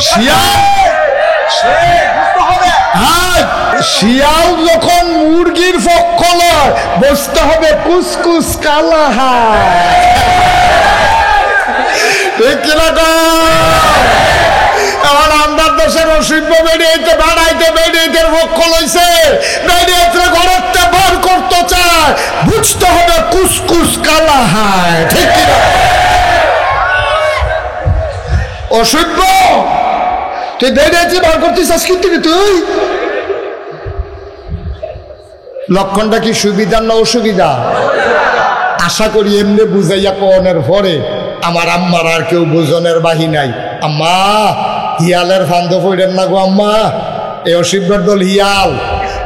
শিয়াল হ্যাঁ, শিয়াল যখন মুরগির পক্ষ লয় বসতে হবে কুসকুস কালা হায়। ঠিক কিনা গো? এখন আমরা দেশের অসভ্য বেরিয়েতে বেড়াইতে বেরিয়েতে পক্ষ লইছে, বেরিয়েতে ঘরতে বার করতে চায়, বুঝতে হবে কুসকুস কালা হায়। ঠিক কিনা? অসভ্য, তুই বেরিয়েছি বার করতেছিস কিন্তু তুই লক্ষণটা কি সুবিধা না অসুবিধা? আশা করি এমনি বুঝাইয়া কনের পরে আমার আম্মার আর কেউ বুঝনের বাহি নাই। আম্মা, হিয়ালের ফান্দ পড়েন না গো আম্মা, এই অসভ্যের দল হিয়াল,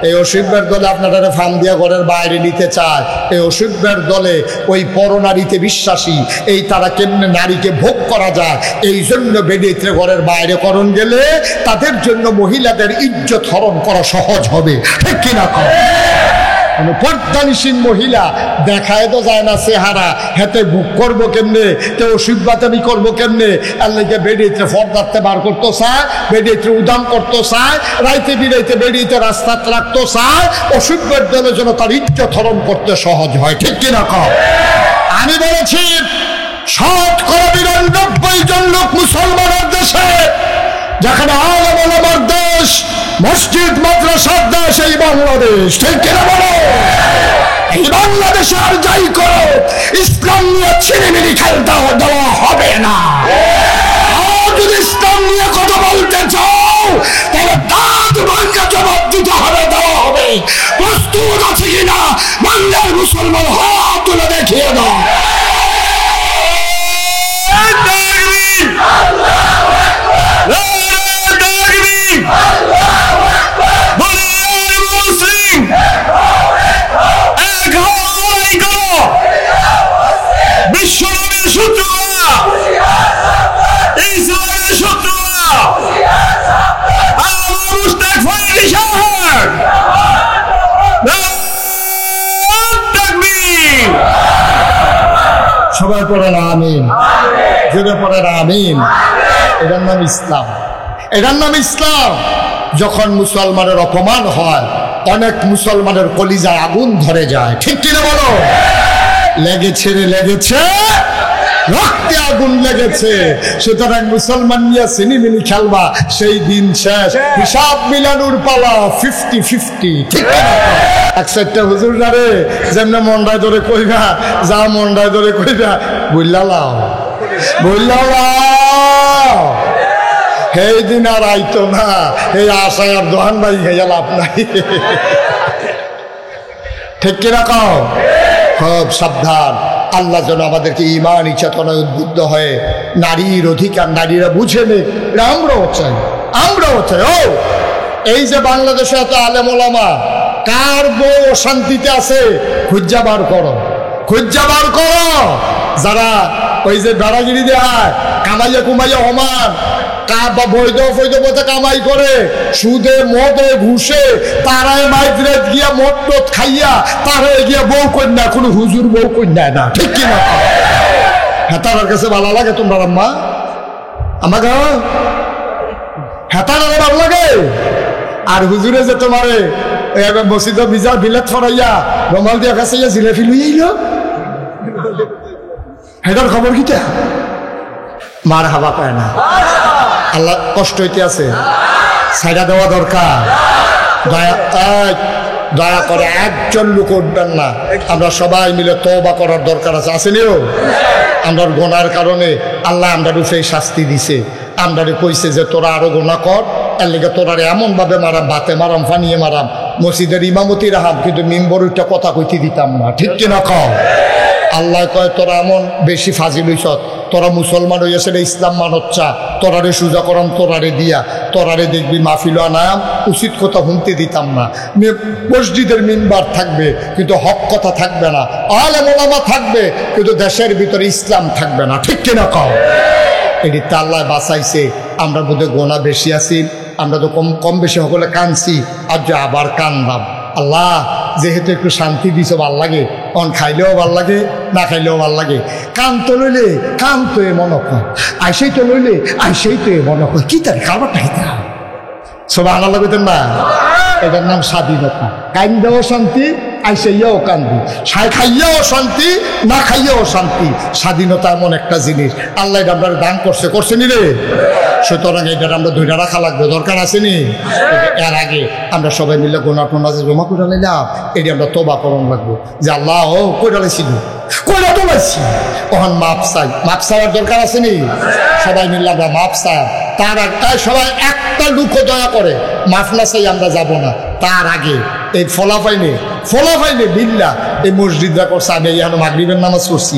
এই অসভ্যের দলে আপনারা ফান দিয়া ঘরের বাইরে নিতে চায়। এই অসভ্যের দলে ওই পরনারীতে বিশ্বাসী, এই তারা কেমনে নারীকে ভোগ করা যায় এই জন্য বেডিত্রে ঘরের বাইরে করণ গেলে তাদের জন্য মহিলাদের ইজ্জত হরণ করা সহজ হবে। ঠিক কিনা কর? পর্দানিসীন মহিলা দেখায় তো যায় না চেহারা, হেতে বুক করবো কেমনে, কেউ অসভ্যতামি করবো কেমনে, আর লেগে বেডিতে ফর্দাতে বার করতো চায়, বেডিতে উদাম করতো চায়, রাইতে বিরাইতে বেডিতে রাস্তাত রাখতো চায়, অসভ্যের দলের জন্য তার ইজ্জত হরণ করতে সহজ হয়। ঠিক কিনা কর? আমি বলেছি ৯৯ জন লোক মুসলমানের দেশে, যেখানে আলেম ওলামার দেশ, মসজিদ মাদ্রাসার দেশ এই বাংলাদেশ। ঠিক কিনা বলো? এই বাংলাদেশে আর যাই করো, ইসলাম নিয়ে ছিনিমিনি খেলতে দেওয়া হবে না। আর যদি ইসলাম নিয়ে কথা বলতে চাও তাহলে দাঁত ভাঙা জবাব দিতে হবে, দেওয়া হবে। প্রস্তুত আছে কিনা বাংলার মুসলমান হাত তুলে দেখিয়ে দাও। বিশ্বনবীর শত্রুরা, ইসলামের শত্রুরা, মুস্তাক ফয়জি সাহেব, তাকবীর। সবাই পড়েন আমিন, জোরে পড়েন আমিন। এটার নাম ইসলাম, এটার নাম ইসলাম। যখন মুসলমানের অপমান হয় অনেক মুসলমানের কলিজায় আগুন ধরে যায়। ঠিক কিনা বলো? লেগেছে রে লেগেছে, রক্তে আগুন লেগেছে। সুতরাং মুসলমান নিয়ে সিনিমিনি খেলবা, সেই দিন শেষ, হিসাব মিলানোর পালা 50-50। ঠিক কিনা? এক সাইডটা হুজুর রে যেমন মন্ডায় ধরে কইবা, যা মন্ডায় ধরে কইবা, বললা লাও বললা লাও, সেই দিন আর আইতো না। এই আশায় আর দোহান ভাই খাইয়া লাভ নাই। ঠিক কিনা কও? খুব সাবধান। আল্লাহ যেন আমাদেরকে ইমানি চেতনায় উদ্বুদ্ধ হয়ে নারীর অধিকার নারীরা বুঝে নেই, আমরাও চাই, আমরাও চাই। ও এই যে বাংলাদেশে এত আলেম ওলামা, কার বউ অশান্তিতে আছে খুঁজা বার করো, খুঁজা বার করো। যারা ওই যে বেড়াগিরি দেয়, কামাইয়া কুমাইয়া হমান, বৈধ বৈধ পথে কামাই করে, সুদে মদে ঘুষে, তারাই মাইদ্রেত গিয়া মদ টদ খাইয়া তারাই গিয়া বউ কন্যা, কোনো হুজুর বউ কন্যা না। ঠিক কিনা? হ্যাঁ, তার কাছে ভালো লাগে তোমরা আম্মা? আমাকে হ্যাঁ, তার ভালো লাগে। আর হুজুরে যে তোমারে মসজিদ বিজা বিলেত ফরাইয়া রমাল দিয়া কাছে জিলেপি লইল, হেটার খবর কিটা? মার হাবা পায় না। আল্লাহ কষ্ট হইতে আছে, ছাইড়া দেওয়া দরকার। দয়া করে একজন লোক উঠবেন না, আমরা সবাই মিলে তওবা করার দরকার আছে। আসেনিও আমরা গোনার কারণে আল্লাহ আমরা সেই শাস্তি দিছে, আমরা কইছে যে তোরা আরো গোনা কর, এর লেগে তোরারে এমন ভাবে মারাম, ভাতে মারাম, ফানিয়ে মারাম, মসজিদের ইমামতি রাহাম, কিন্তু মিম্বরটা কথা কইতে দিতাম না। ঠিক কিনা কও? আল্লাহ কয় তোরা এমন বেশি ফাজিল হইছ, তোরা মুসলমান হইয়াছে ইসলাম মানচ্ছা, তোরারে সুজা করাম, তোরারে দিয়া, তোরারে দেখবি মাহফিল আনায়াম, উচিত কথা শুনতে দিতাম না। মসজিদের মিম্বার থাকবে কিন্তু হক কথা থাকবে না, আলেম ওলামা থাকবে কিন্তু দেশের ভিতরে ইসলাম থাকবে না। ঠিক কিনা কও? এটি তা আল্লাহ বাঁচাইছে। আমরা বোধহয় গোনা বেশি আছি, আমরা তো কম বেশি সকলে কানছি, আর যে আবার কানলাম। আল্লাহ যেহেতু একটু শান্তি দিছ, ভাল লাগে, অন খাইলেও ভাল লাগে, না খাইলেও ভাল লাগে। কান তো লইলে কান তো এ মনে কর, আইসেই তো লইলে আইসেই তো এ মনে কর, কি তার খাবারটা খেতে হয়। সুবহানাল্লাহ কইতেন না? এটার নাম স্বাধীনতা। কান্দেও শান্তি, আইসাইয়াও কান্দি, খাইয়াও শান্তি, না খাইয়াও শান্তি। স্বাধীনতা এমন একটা জিনিস, আল্লাহ এটা আমরা দান করছে নি রে। সুতরাং এটা আমরা ধরে রাখা লাগবে, দরকার আছে নি? এর আগে আমরা সবাই মিলে গোনা টোনা যে জমা করে নিলাম, এটি আমরা তোবা করণ লাগবো যে আল্লাহ ও কইরা লাইছিল, কইরা তো লাইছি, ওখান মাপ চাই। মাপ চাওয়ার দরকার আছে নি? সবাই মিলে আমরা মাপ চাই। তার আগে সবাই একটা লুকো দয়া করে মাফ না চাই আমরা যাব না। তার আগে এই ফলাফাইনে বিল্লা এই মসজিদরা করছে। আমি এখানে মাগরিবের নামাজ করছি,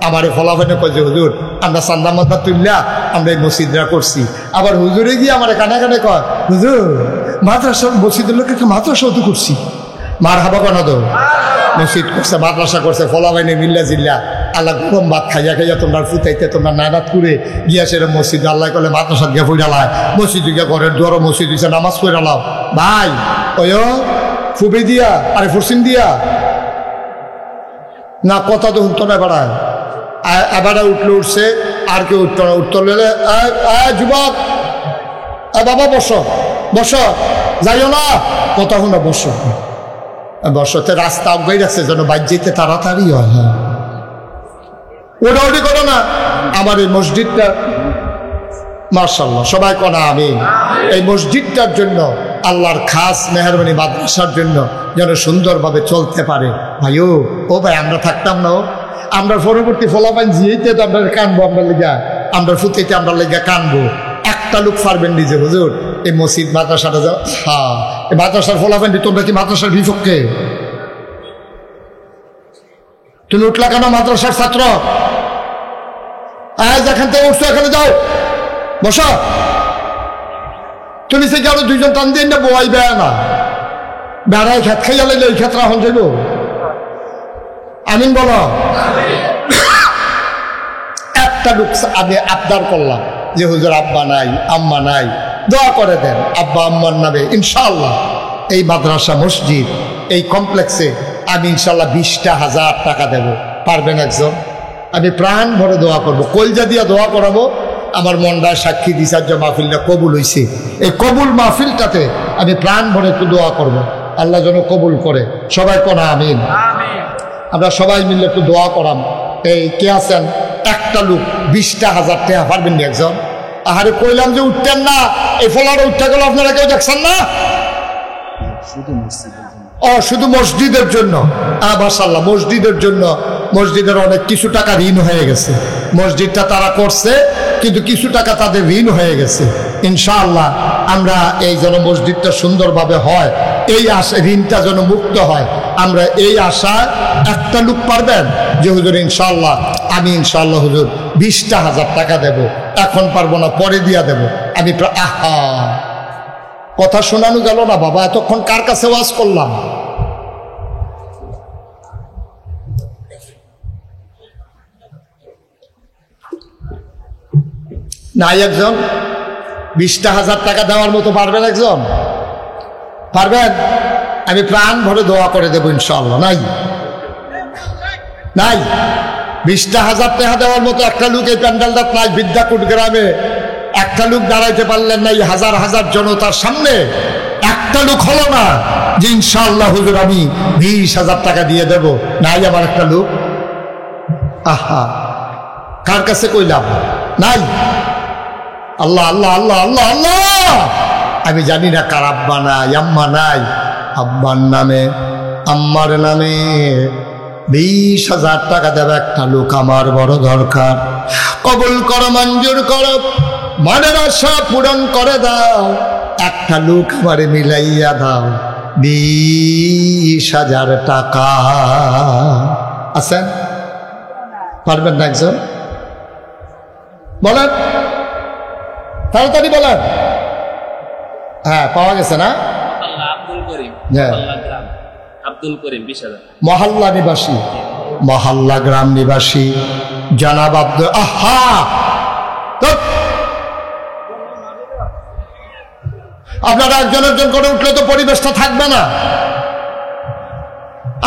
আমার এই ফলাফাইনে কয় যে হুজুর আমরা চান্দা মান্দা তুললা আমরা এই মসজিদরা করছি। আবার হুজুরে গিয়ে আমার কানে কয় হুজুর মাদ্রাসা মসজিদের লোক একটু মাদ্রাসাও তো করছি। মার হাবা কেন তো মসজিদ করছে, মাদ্রাসা করছে, ফলাফাইনে মিল্লা জিল্লা আল্লাহ গরম ভাত খাইয়া তোমরা ফুটাইতে তোমরা নানাত করে গিয়া সেরকম মসজিদ আল্লাহ করলে মাদ্রাসা গিয়া ফুটালায়, মসজিদ গিয়া ঘরের দুয়ারও মসজিদ হয়েছে নামাজ পড়ালাও। ভাই ওই ফুবি দিয়া আরে ফুরসিন দিয়া না কথা তো উঠতো না বেড়ায়। এবারে উঠছে আর কেউ উঠতো না। উঠতে হলে যুবক বাবা বসো যাইও না কথা শুনো, বসতে রাস্তা অজ্ঞাই রাখছে যেন বাইর যেতে তাড়াতাড়ি হয়। হ্যাঁ ওটা করো না। আমার এই মসজিদটা মাশাআল্লাহ সবাই কনা আমি এই মসজিদটার জন্য আল্লাহর খাস মেহরবানি মাদ্রাসার জন্য যেন সুন্দরভাবে চলতে পারে। ভাইও ও ভাই আমরা থাকতাম না, আমরা পরবর্তী ফলাফল জিয়েতে তো আমরা কানবো, আমরা লেগা আমরা ফুতেতে আমরা লেগা কানবো। একটা লোক পারবেন নিজে হুজুর এই মসজিদ মাদ্রাসাটা হ্যাঁ এই মাদ্রাসার ফলাফল তোমরা কি মাদ্রাসার বিপক্ষে? তুমি উঠলা কেন মাদ্রাসার ছাত্র? যেখান থেকে উঠছো এখানে যাও বসো। তুমি সে আরো দুইজন টান দিয়ে না বই বেড়া না বেড়ায় খেত খাইয়া লাইলে ওই ক্ষেত্রে এখন যাইব। আমিন বলো। একটা লোক আমি আবদার করলাম যে হুজুর আব্বা নাই আম্মা নাই, দোয়া করে দেন আব্বা আম্মার নামে ইনশাআল্লাহ এই মাদ্রাসা মসজিদ এই কমপ্লেক্সে আমি ইনশাআল্লাহ 20,000 টাকা দেব। পারবেন একজন? আমি প্রাণ ভরে দোয়া করবো, কলজা দিয়া দোয়া করাবো। আমার মনটায় সাক্ষী দিশার যে মাহফিলটা কবুল হয়েছে, এই কবুল মাহফিলটাতে আমি প্রাণ ভরে একটু দোয়া করবো, আল্লাহ যেন কবুল করে। সবাই কোনা আমিন। আমরা সবাই মিলে একটু দোয়া করাম। এই কে আছেন? একটা লোক 20,000 টাকা পারবেন না একজন? আহারে কইলাম যে উঠতেন না, এই ফলার উঠতে গেল আপনারা কেউ দেখছেন না? শুধু মসজিদের জন্য। মাশাআল্লাহ মসজিদের জন্য, মসজিদের অনেক কিছু টাকা ঋণ হয়ে গেছে। মসজিদটা তারা করছে কিন্তু কিছু টাকা তাদের ঋণ হয়ে গেছে। ইনশাআল্লাহ আমরা এই যেন মসজিদটা সুন্দরভাবে হয়, এই আশা ঋণটা যেন মুক্ত হয়, আমরা এই আশা। একটা লোক পারবেন যে হুজুর ইনশাআল্লাহ আমি ইনশাআল্লাহ হুজুর 20,000 টাকা দেব, এখন পারবো না পরে দিয়া দেব। আমি আহা কথা শোনানো গেল না বাবা, এতক্ষণ কার কাছে ওয়াজ করলাম? নাই একজন? 20,000 টাকা দেওয়ার মতো পারবেন একজন? পারবেন? আমি প্রাণ ভরে দোয়া করে দেবো ইনশাআল্লাহ। নাই 20,000 টাকা দেওয়ার মতো একটা লোক এই প্যান্ডেলটা নাই। বিদ্যাকুট গ্রামে একটা লোক দাঁড়াইতে পারলেন না, এই হাজার হাজার জনতার সামনে একটা লোক হলো না যে ইনশাআল্লাহ হুজুর আমি 20,000 টাকা দিয়ে দেব। নাই আমার একটা লোক। আহা কার কাছে কইলাম? নাই। আল্লাহ আল্লাহ আল্লাহ আল্লাহ আল্লাহ। আমি জানি না কার আব্বা নাই আম্মা নাই। আব্বার নামে আম্মার নামে 20,000 টাকা দেবে একটা লোক আমার বড় দরকার। কবুল করো, মঞ্জুর করো, মনের আশা পূরণ করে দাও। একটা লোক আমারে মিলাইয়া দাও 20,000 টাকা। আছেন? পারবেন না একজন? বলেন তাড়াতাড়ি বলেন। হ্যাঁ পাওয়া গেছে না? আব্দুল করিম 20,000। মহল্লা নিবাসী, মহল্লা গ্রাম নিবাসী জনাব আব্দুল। আহা আপনারা একজন একজন করে উঠলে তো পরিবেশটা থাকবে না।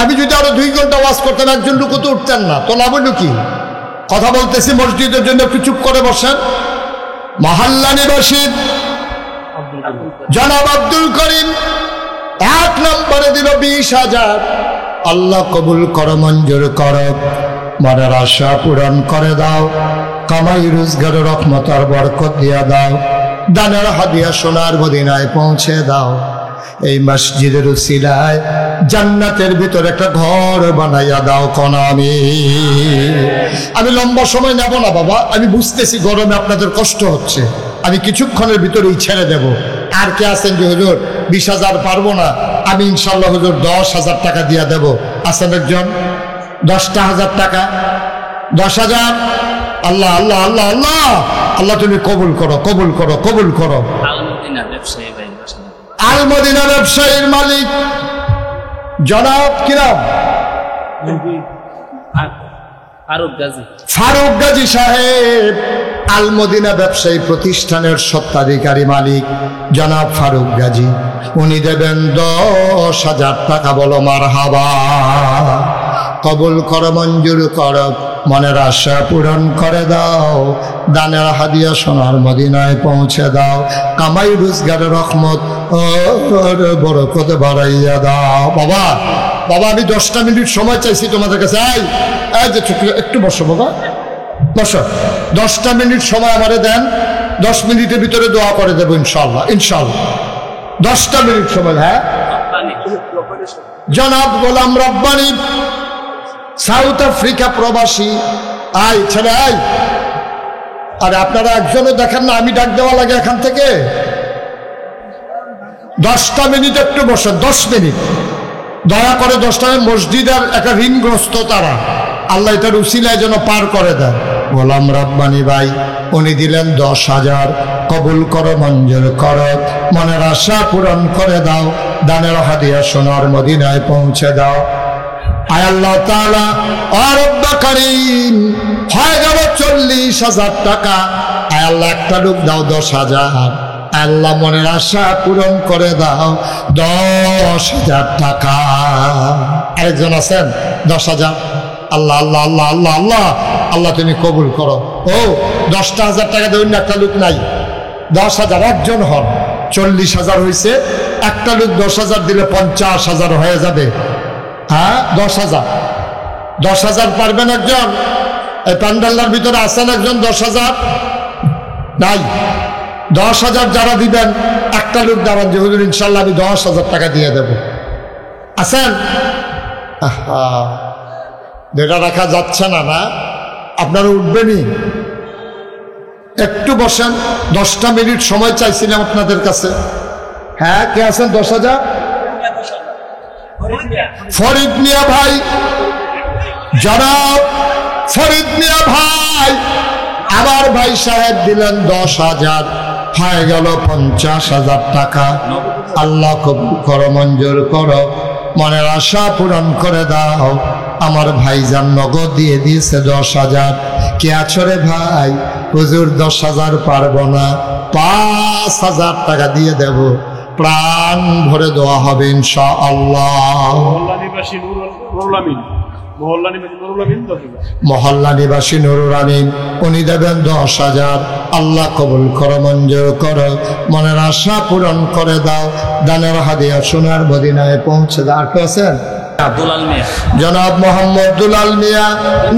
আমি যদি আরো 2 ঘন্টা ওয়াজ করতাম একজন লোক তো উঠতেন না, তো লাভ হলো কি? কথা বলতেছি মসজিদের জন্য একটু চুপ করে বসেন। মহল্লা নিবাসী জনাব আব্দুল করিম 1 নম্বরে দিল 20,000। আল্লাহ কবুল করো, মঞ্জুর করো, মনের আশা পূরণ করে দাও, কামাই রোজগারের রহমত আর বরকত দিয়া দাও, দানের হাদিয়া সোনার মদিনায় পৌঁছে দাও। এই মসজিদের উসিলায় জান্নাতের ভিতর একটা ঘর বানাইয়া দাও কোন আমি লম্বা সময় নেব না বাবা, আমি বুঝতেছি গরমে আপনাদের কষ্ট হচ্ছে, আমি কিছুক্ষণের ভিতরেই ছেড়ে দেব। আর কে আছেন যে হুজুর 20,000 পারবো না, আমি ইনশাল্লাহ হুজুর 10,000 টাকা দিয়ে দেব? আছেন একজন? 10,000 টাকা, 10,000। আল্লাহ আল্লাহ আল্লাহ আল্লাহ আল্লাহ, তুমি কবুল করো, কবুল করো, কবুল করো। আলমদিনা ব্যবসায়ী ভাই, 10,000। আলমদিনা ব্যবসায়ীর মালিক জনাব কিরাম ফারুক গাজী, ফারুক গাজী সাহেব, আলমদিনা ব্যবসায়ী প্রতিষ্ঠানের স্বত্বাধিকারী মালিক জনাব ফারুক গাজী, উনি দেবেন 10,000 টাকা। বলো মারহাবা। কবুল কর, মঞ্জুর কর, মনের আশা পূরণ করে দাও, দানের হাদিয়া সোনার মদিনায় পৌঁছে দাও, কামাই রোজগারের রহমত বরকত বাড়াইয়া দাও। বাবা বাবা, আমি 10টা মিনিট সময় চাইছি তোমাদের কাছে। এই যে একটু বসো বাবা, বসো। 10টা মিনিট সময় আমারে দেন, 10 মিনিটের ভিতরে দোয়া করে দেবো ইনশাল্লাহ, ইনশাল্লাহ। 10টা মিনিট সময়। হ্যাঁ, জনাব গোলাম রব্বানী, সাউথ আফ্রিকা প্রবাসী। আয় ছেলে আয়। আরে আপনারা একজনও দেখেন না, আমি ডাক দেওয়া লাগে এখান থেকে। 10টা মিনিট একটু বসেন, 10 মিনিট দয়া করে। 10টা মসজিদের একটা ঋণগ্রস্ত তারা, আল্লাহ এটার উসিলায় যেন পার করে দেন। গোলাম রব্বানী ভাই, উনি দিলেন 10,000। কবুল করো, মঞ্জুর করো, মনের আশা পূরণ করে দাও, দানের হাদিয়া সোনার মদিনায় পৌঁছে দাও। আয় আল্লাহ তাআলা, ও রব্বা কারীম, হয়ে গেল 40,000 টাকা। আয় আল্লাহ, একটা লোক দাও 10,000। আল্লাহ মনের আশা পূরণ করে দাও 10,000 টাকা। আরেকজন আছেন 10,000। আল্লাহ আল্লাহ আল্লাহ আল্লাহ আল্লাহ আল্লাহ, তুমি কবুল করো। ও 10,000 টাকা দেবেন, একটা লোক নাই। 10,000 একজন হন, 40,000 হয়েছে। একটা লোক 10,000 দিলে 50,000 হয়ে যাবে। হ্যাঁ, 10,000। 10,000 পারবেন একজন? এই প্যান্ডেলটার ভিতরে আছেন একজন 10,000? নাই। 10,000 যারা দিবেন, একটা লোক দাঁড়ান যে হুজুর ইনশাল্লাহ আমি 10,000 টাকা দিয়ে দেব। আছেন? যেটা রাখা যাচ্ছে না, না আপনারা উঠবেনই। একটু বসেন, 10টা মিনিট সময় চাইছিলাম আপনাদের কাছে। হ্যাঁ, কে আছেন 10,000? ফরিদ মিয়া ভাই, জনাব ফরিদ মিয়া ভাই, আবার ভাই সাহেব দিলেন 10,000। হয়ে গেল 50,000 টাকা। আল্লাহ কবুল করো, মঞ্জুর করো, মনের আশা পূরণ করে দাও। আমার ভাইজান নগদ দিয়ে দিয়েছে 10,000। কে আছো রে ভাই? হুজুর 10,000 পারবো না, 5,000 টাকা দিয়ে দেব, প্রাণ ভরে দেওয়া হবে ইনশাআল্লাহ। মহল্লা নিবাসী নুরুল আমিন, উনি দেবেন 10,000। আল্লাহ কবুল করো, মঞ্জুর করো, মনের আশা পূরণ করে দাও, দানের হাদিয়া সোনার মদিনায় পৌঁছে দাও। আর কেউ আছেন? দুলাল মিয়া, জনাব মোহাম্মদ দুলাল মিয়া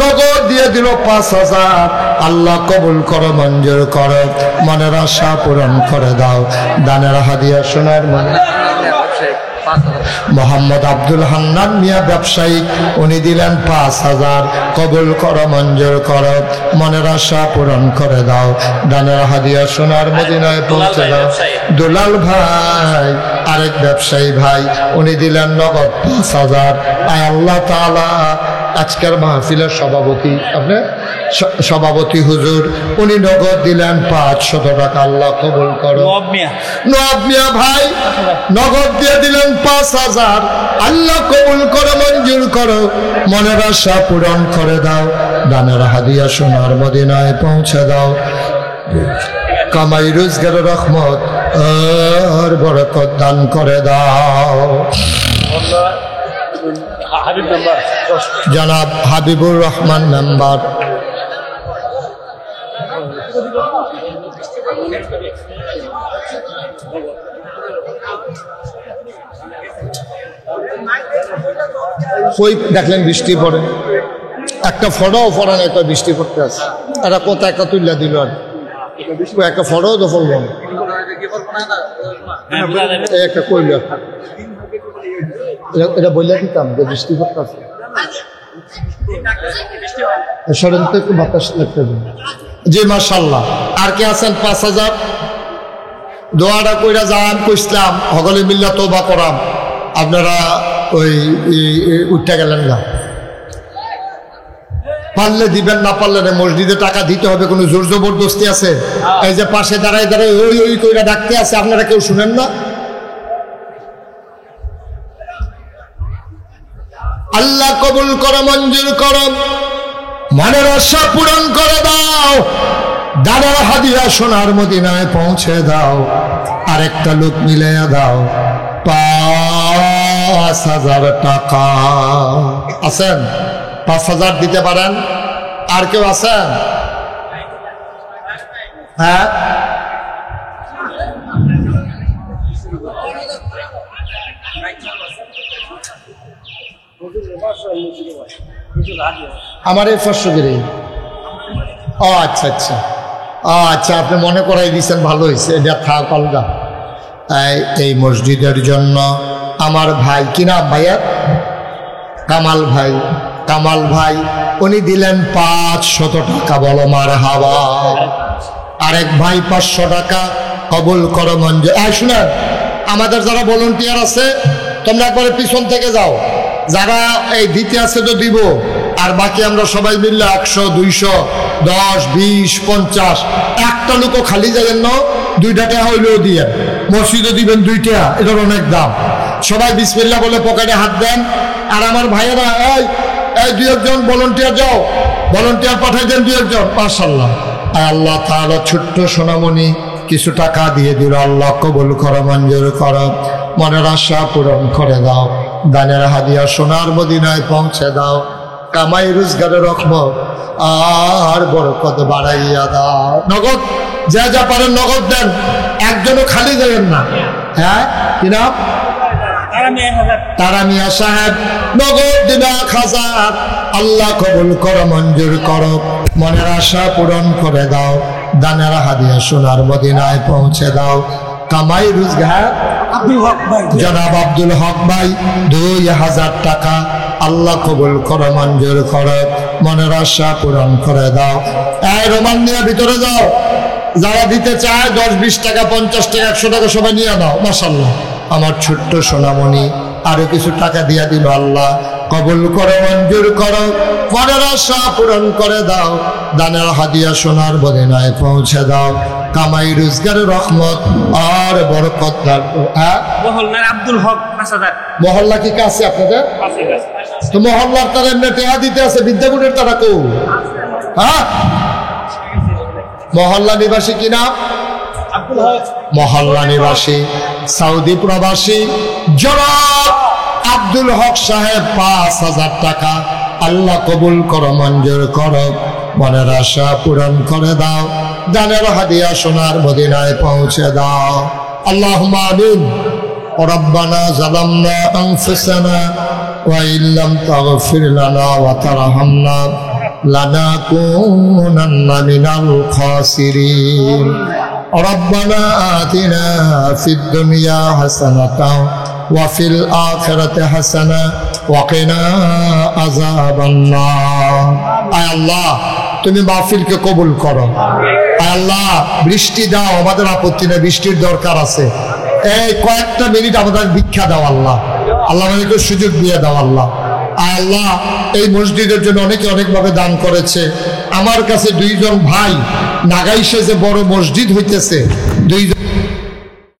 নগদ দিয়ে দিল 5,000। আল্লাহ কবুল করো, মঞ্জুর করো, মনের আশা পূরণ করে দাও, দানের হাদিয়া সোনার মদিনায়। মোহাম্মদ আব্দুল হান্নান মিয়া ব্যবসায়ী, উনি দিলেন 5,000। কবুল করো, মঞ্জুর করো, মনের আশা পূরণ করে দাও, দানের হাদিয়া সোনার মদিনায় পৌঁছে দাও। দুলাল ভাই, আরেক ব্যবসায়ী ভাই, উনি দিলেন নগদ 5,000। আয় আল্লাহ তাআলা, আজকের মাহফিলের সভাপতি, আপনি সভাপতি হুজুর, উনি নগদ দিলেন 500 টাকা। আল্লাহ কবুল করো। নওয়াব মিয়া ভাই নগদ দিয়ে দিলেন 5,000। আল্লাহ কবুল করো, মঞ্জুর করো, মনের আশা পূরণ করে দাও, দানের হাদিয়া সোনার মদিনায় পৌঁছে দাও, কামাই রোজগারের রহমত আর বরকত দান করে দাও। জনাব হাবিবুর রহমান মেম্বার, কই দেখলেন বৃষ্টি পড়ে, একটা ফটোও পড়ে না, একটা বৃষ্টি পড়তে আছে, একটা কোথা একটা তুললা দিল আর একটা ফটোও তো পড়ল না, এই একটা কইল এটা বললে দিতাম যে বৃষ্টি পড়তে আছে, সরেন তো একটু বাতাস লাগতে দিন। জি মাশাআল্লাহ। আর কে আছেন? 5,000 দোয়াটা কইরা যান কইসলাম সকলে মিল্লা তওবা করাম, আপনারা ওই উঠতে গেলেন না, পারলে দিবেন, না পারলে না। মসজিদে টাকা দিতে হবে, কোনো জোর জবরদস্তি আছে? এই যে পাশে দাঁড়ায় দাঁড়ায় ওই ওই কইরা ডাকতে আছে, আপনারা কেউ শুনেন না? আল্লাহ কবুল করো, মঞ্জুর করো, মনের আশা পূরণ করে দাও, দাদার হাদিয়া সোনার মদিনায় পৌঁছে দাও, আরেকটা লোক মিলাইয়া দাও 5,000 টাকা। আছেন? 5,000 দিতে পারেন? আর কেউ আছেন? হ্যাঁ, আমার এই 500 করে। ও আচ্ছা আচ্ছা আচ্ছা, আপনি মনে করাই দিচ্ছেন, ভালো হয়েছে, এটা থাক অলগা। এই মসজিদের জন্য আমার ভাই, কি নাম ভাইয়া? কামাল ভাই। কামাল ভাই উনি দিলেন 500 টাকা, বলো মারহাবা। আরেক ভাই 500 টাকা, কবুল করো মঞ্জুর। শুনেন, আমাদের যারা ভলান্টিয়ার আছে তোমরা একবারে পিছন থেকে যাও, যারা এই দিতে আছে তো দিব, আর বাকি আমরা সবাই মিললে 100, 200, 10, 20, 50, একটা লোকও খালি যাবেন না। 2 টাকা হইলেও দিয়ে মসজিদে দিবেন 2 টাকা, এটার অনেক দাম। সবাই বিসমিল্লাহ বলে পকেটে হাত দেন। আর আমার ভাইয়েরা এই 2-1 ভলান্টিয়ার যাও, ভলান্টিয়ার পাঠাই দেন 2-1, মাশাআল্লাহ। আল্লাহ তাআলা ছোট্ট সোনামণি কিছু টাকা দিয়ে দিল, আল্লাহ কবুল করো, মঞ্জুর করো, মনের আশা পূরণ করে দাও, দানের হাদিয়া সোনার মদিনায় পৌঁছে দাও, কামাই রোজগারের রহমত আর বরকত বাড়াইয়া দাও। নগদ যা যা পারেন নগদ দেন, একজনও খালি যাবেন না। হ্যাঁ, কি নাম? তারা মিয়া সাহেব, নগদ দিন 1,000। আল্লাহ কবুল করো, মঞ্জুর করো, মনের আশা পূরণ করে দাও, দানের হাদিয়া সোনার মদিনায় পৌঁছে দাও, কামাই রোজগার। জনাব আব্দুল হক ভাই 2,000 টাকা, আল্লাহ কবুল করো, মঞ্জুর করো, মনের আশা পূরণ করে দাও। এই রোমান নিয়ে ভিতরে যাও, যারা দিতে চায় 10, 20 টাকা, 50 টাকা, 100 টাকা সবাই নিয়ে নাও। মাশাআল্লাহ, আমার ছোট্ট সোনামণি আরো কিছু টাকা দিয়া দিল, আল্লাহ কবুল করো, মঞ্জুর করো, মনের আশা পূরণ করে দাও, দানের হাদিয়া সোনার মদিনায় পৌঁছে দাও, কামাই রোজগারের রহমত আর বরকত দাও। মহল্লার আব্দুল হক 5,000। মহল্লা কি কাছে আপনাদের? তো মহল্লার তারা এমনি টেহা দিতে আছে, বিদ্যাগুণের তারা কেউ? হ্যাঁ, মহল্লা নিবাসী কি নাম? মহল্লা নিবাসী সৌদি প্রবাসী জনাব আব্দুল হক সাহেব 5,000 টাকা, আল্লাহ কবুল করো, মঞ্জুর করো, মনের আশা পূরণ করে দাও, দানের হাদিয়া সোনার মদিনায় পৌঁছে দাও। আল্লাহুম্মা আমিন। রব্বানা যালামনা আনফুসানা ওয়া ইল্লাম তাগফির লানা ওয়া তারহামনা লানাকুনান্না মিনাল খাসিরিন। রব্বানা আতিনা ফিদ দুনিয়া হাসানাতাও ওয়া ফিল আখিরাতি হাসানা ওয়া কিনা আযাবান নার। আয় আল্লাহ, তুমি মাহফিলকে কবুল করো। আয় আল্লাহ, বৃষ্টি দাও, আমাদের আপত্তি নেই, বৃষ্টির দরকার আছে। এই কয়েকটা মিনিট আমাদের ভিক্ষা দাও আল্লাহ, আল্লাহ আমাদেরকে সুযোগ দিয়ে দাও আল্লাহ। আয় আল্লাহ, এই মসজিদের জন্য অনেকে অনেকভাবে দান করেছে। আমার কাছে 2 জন ভাই নাগাইশে যে বড় মসজিদ হইতেছে, 2 জন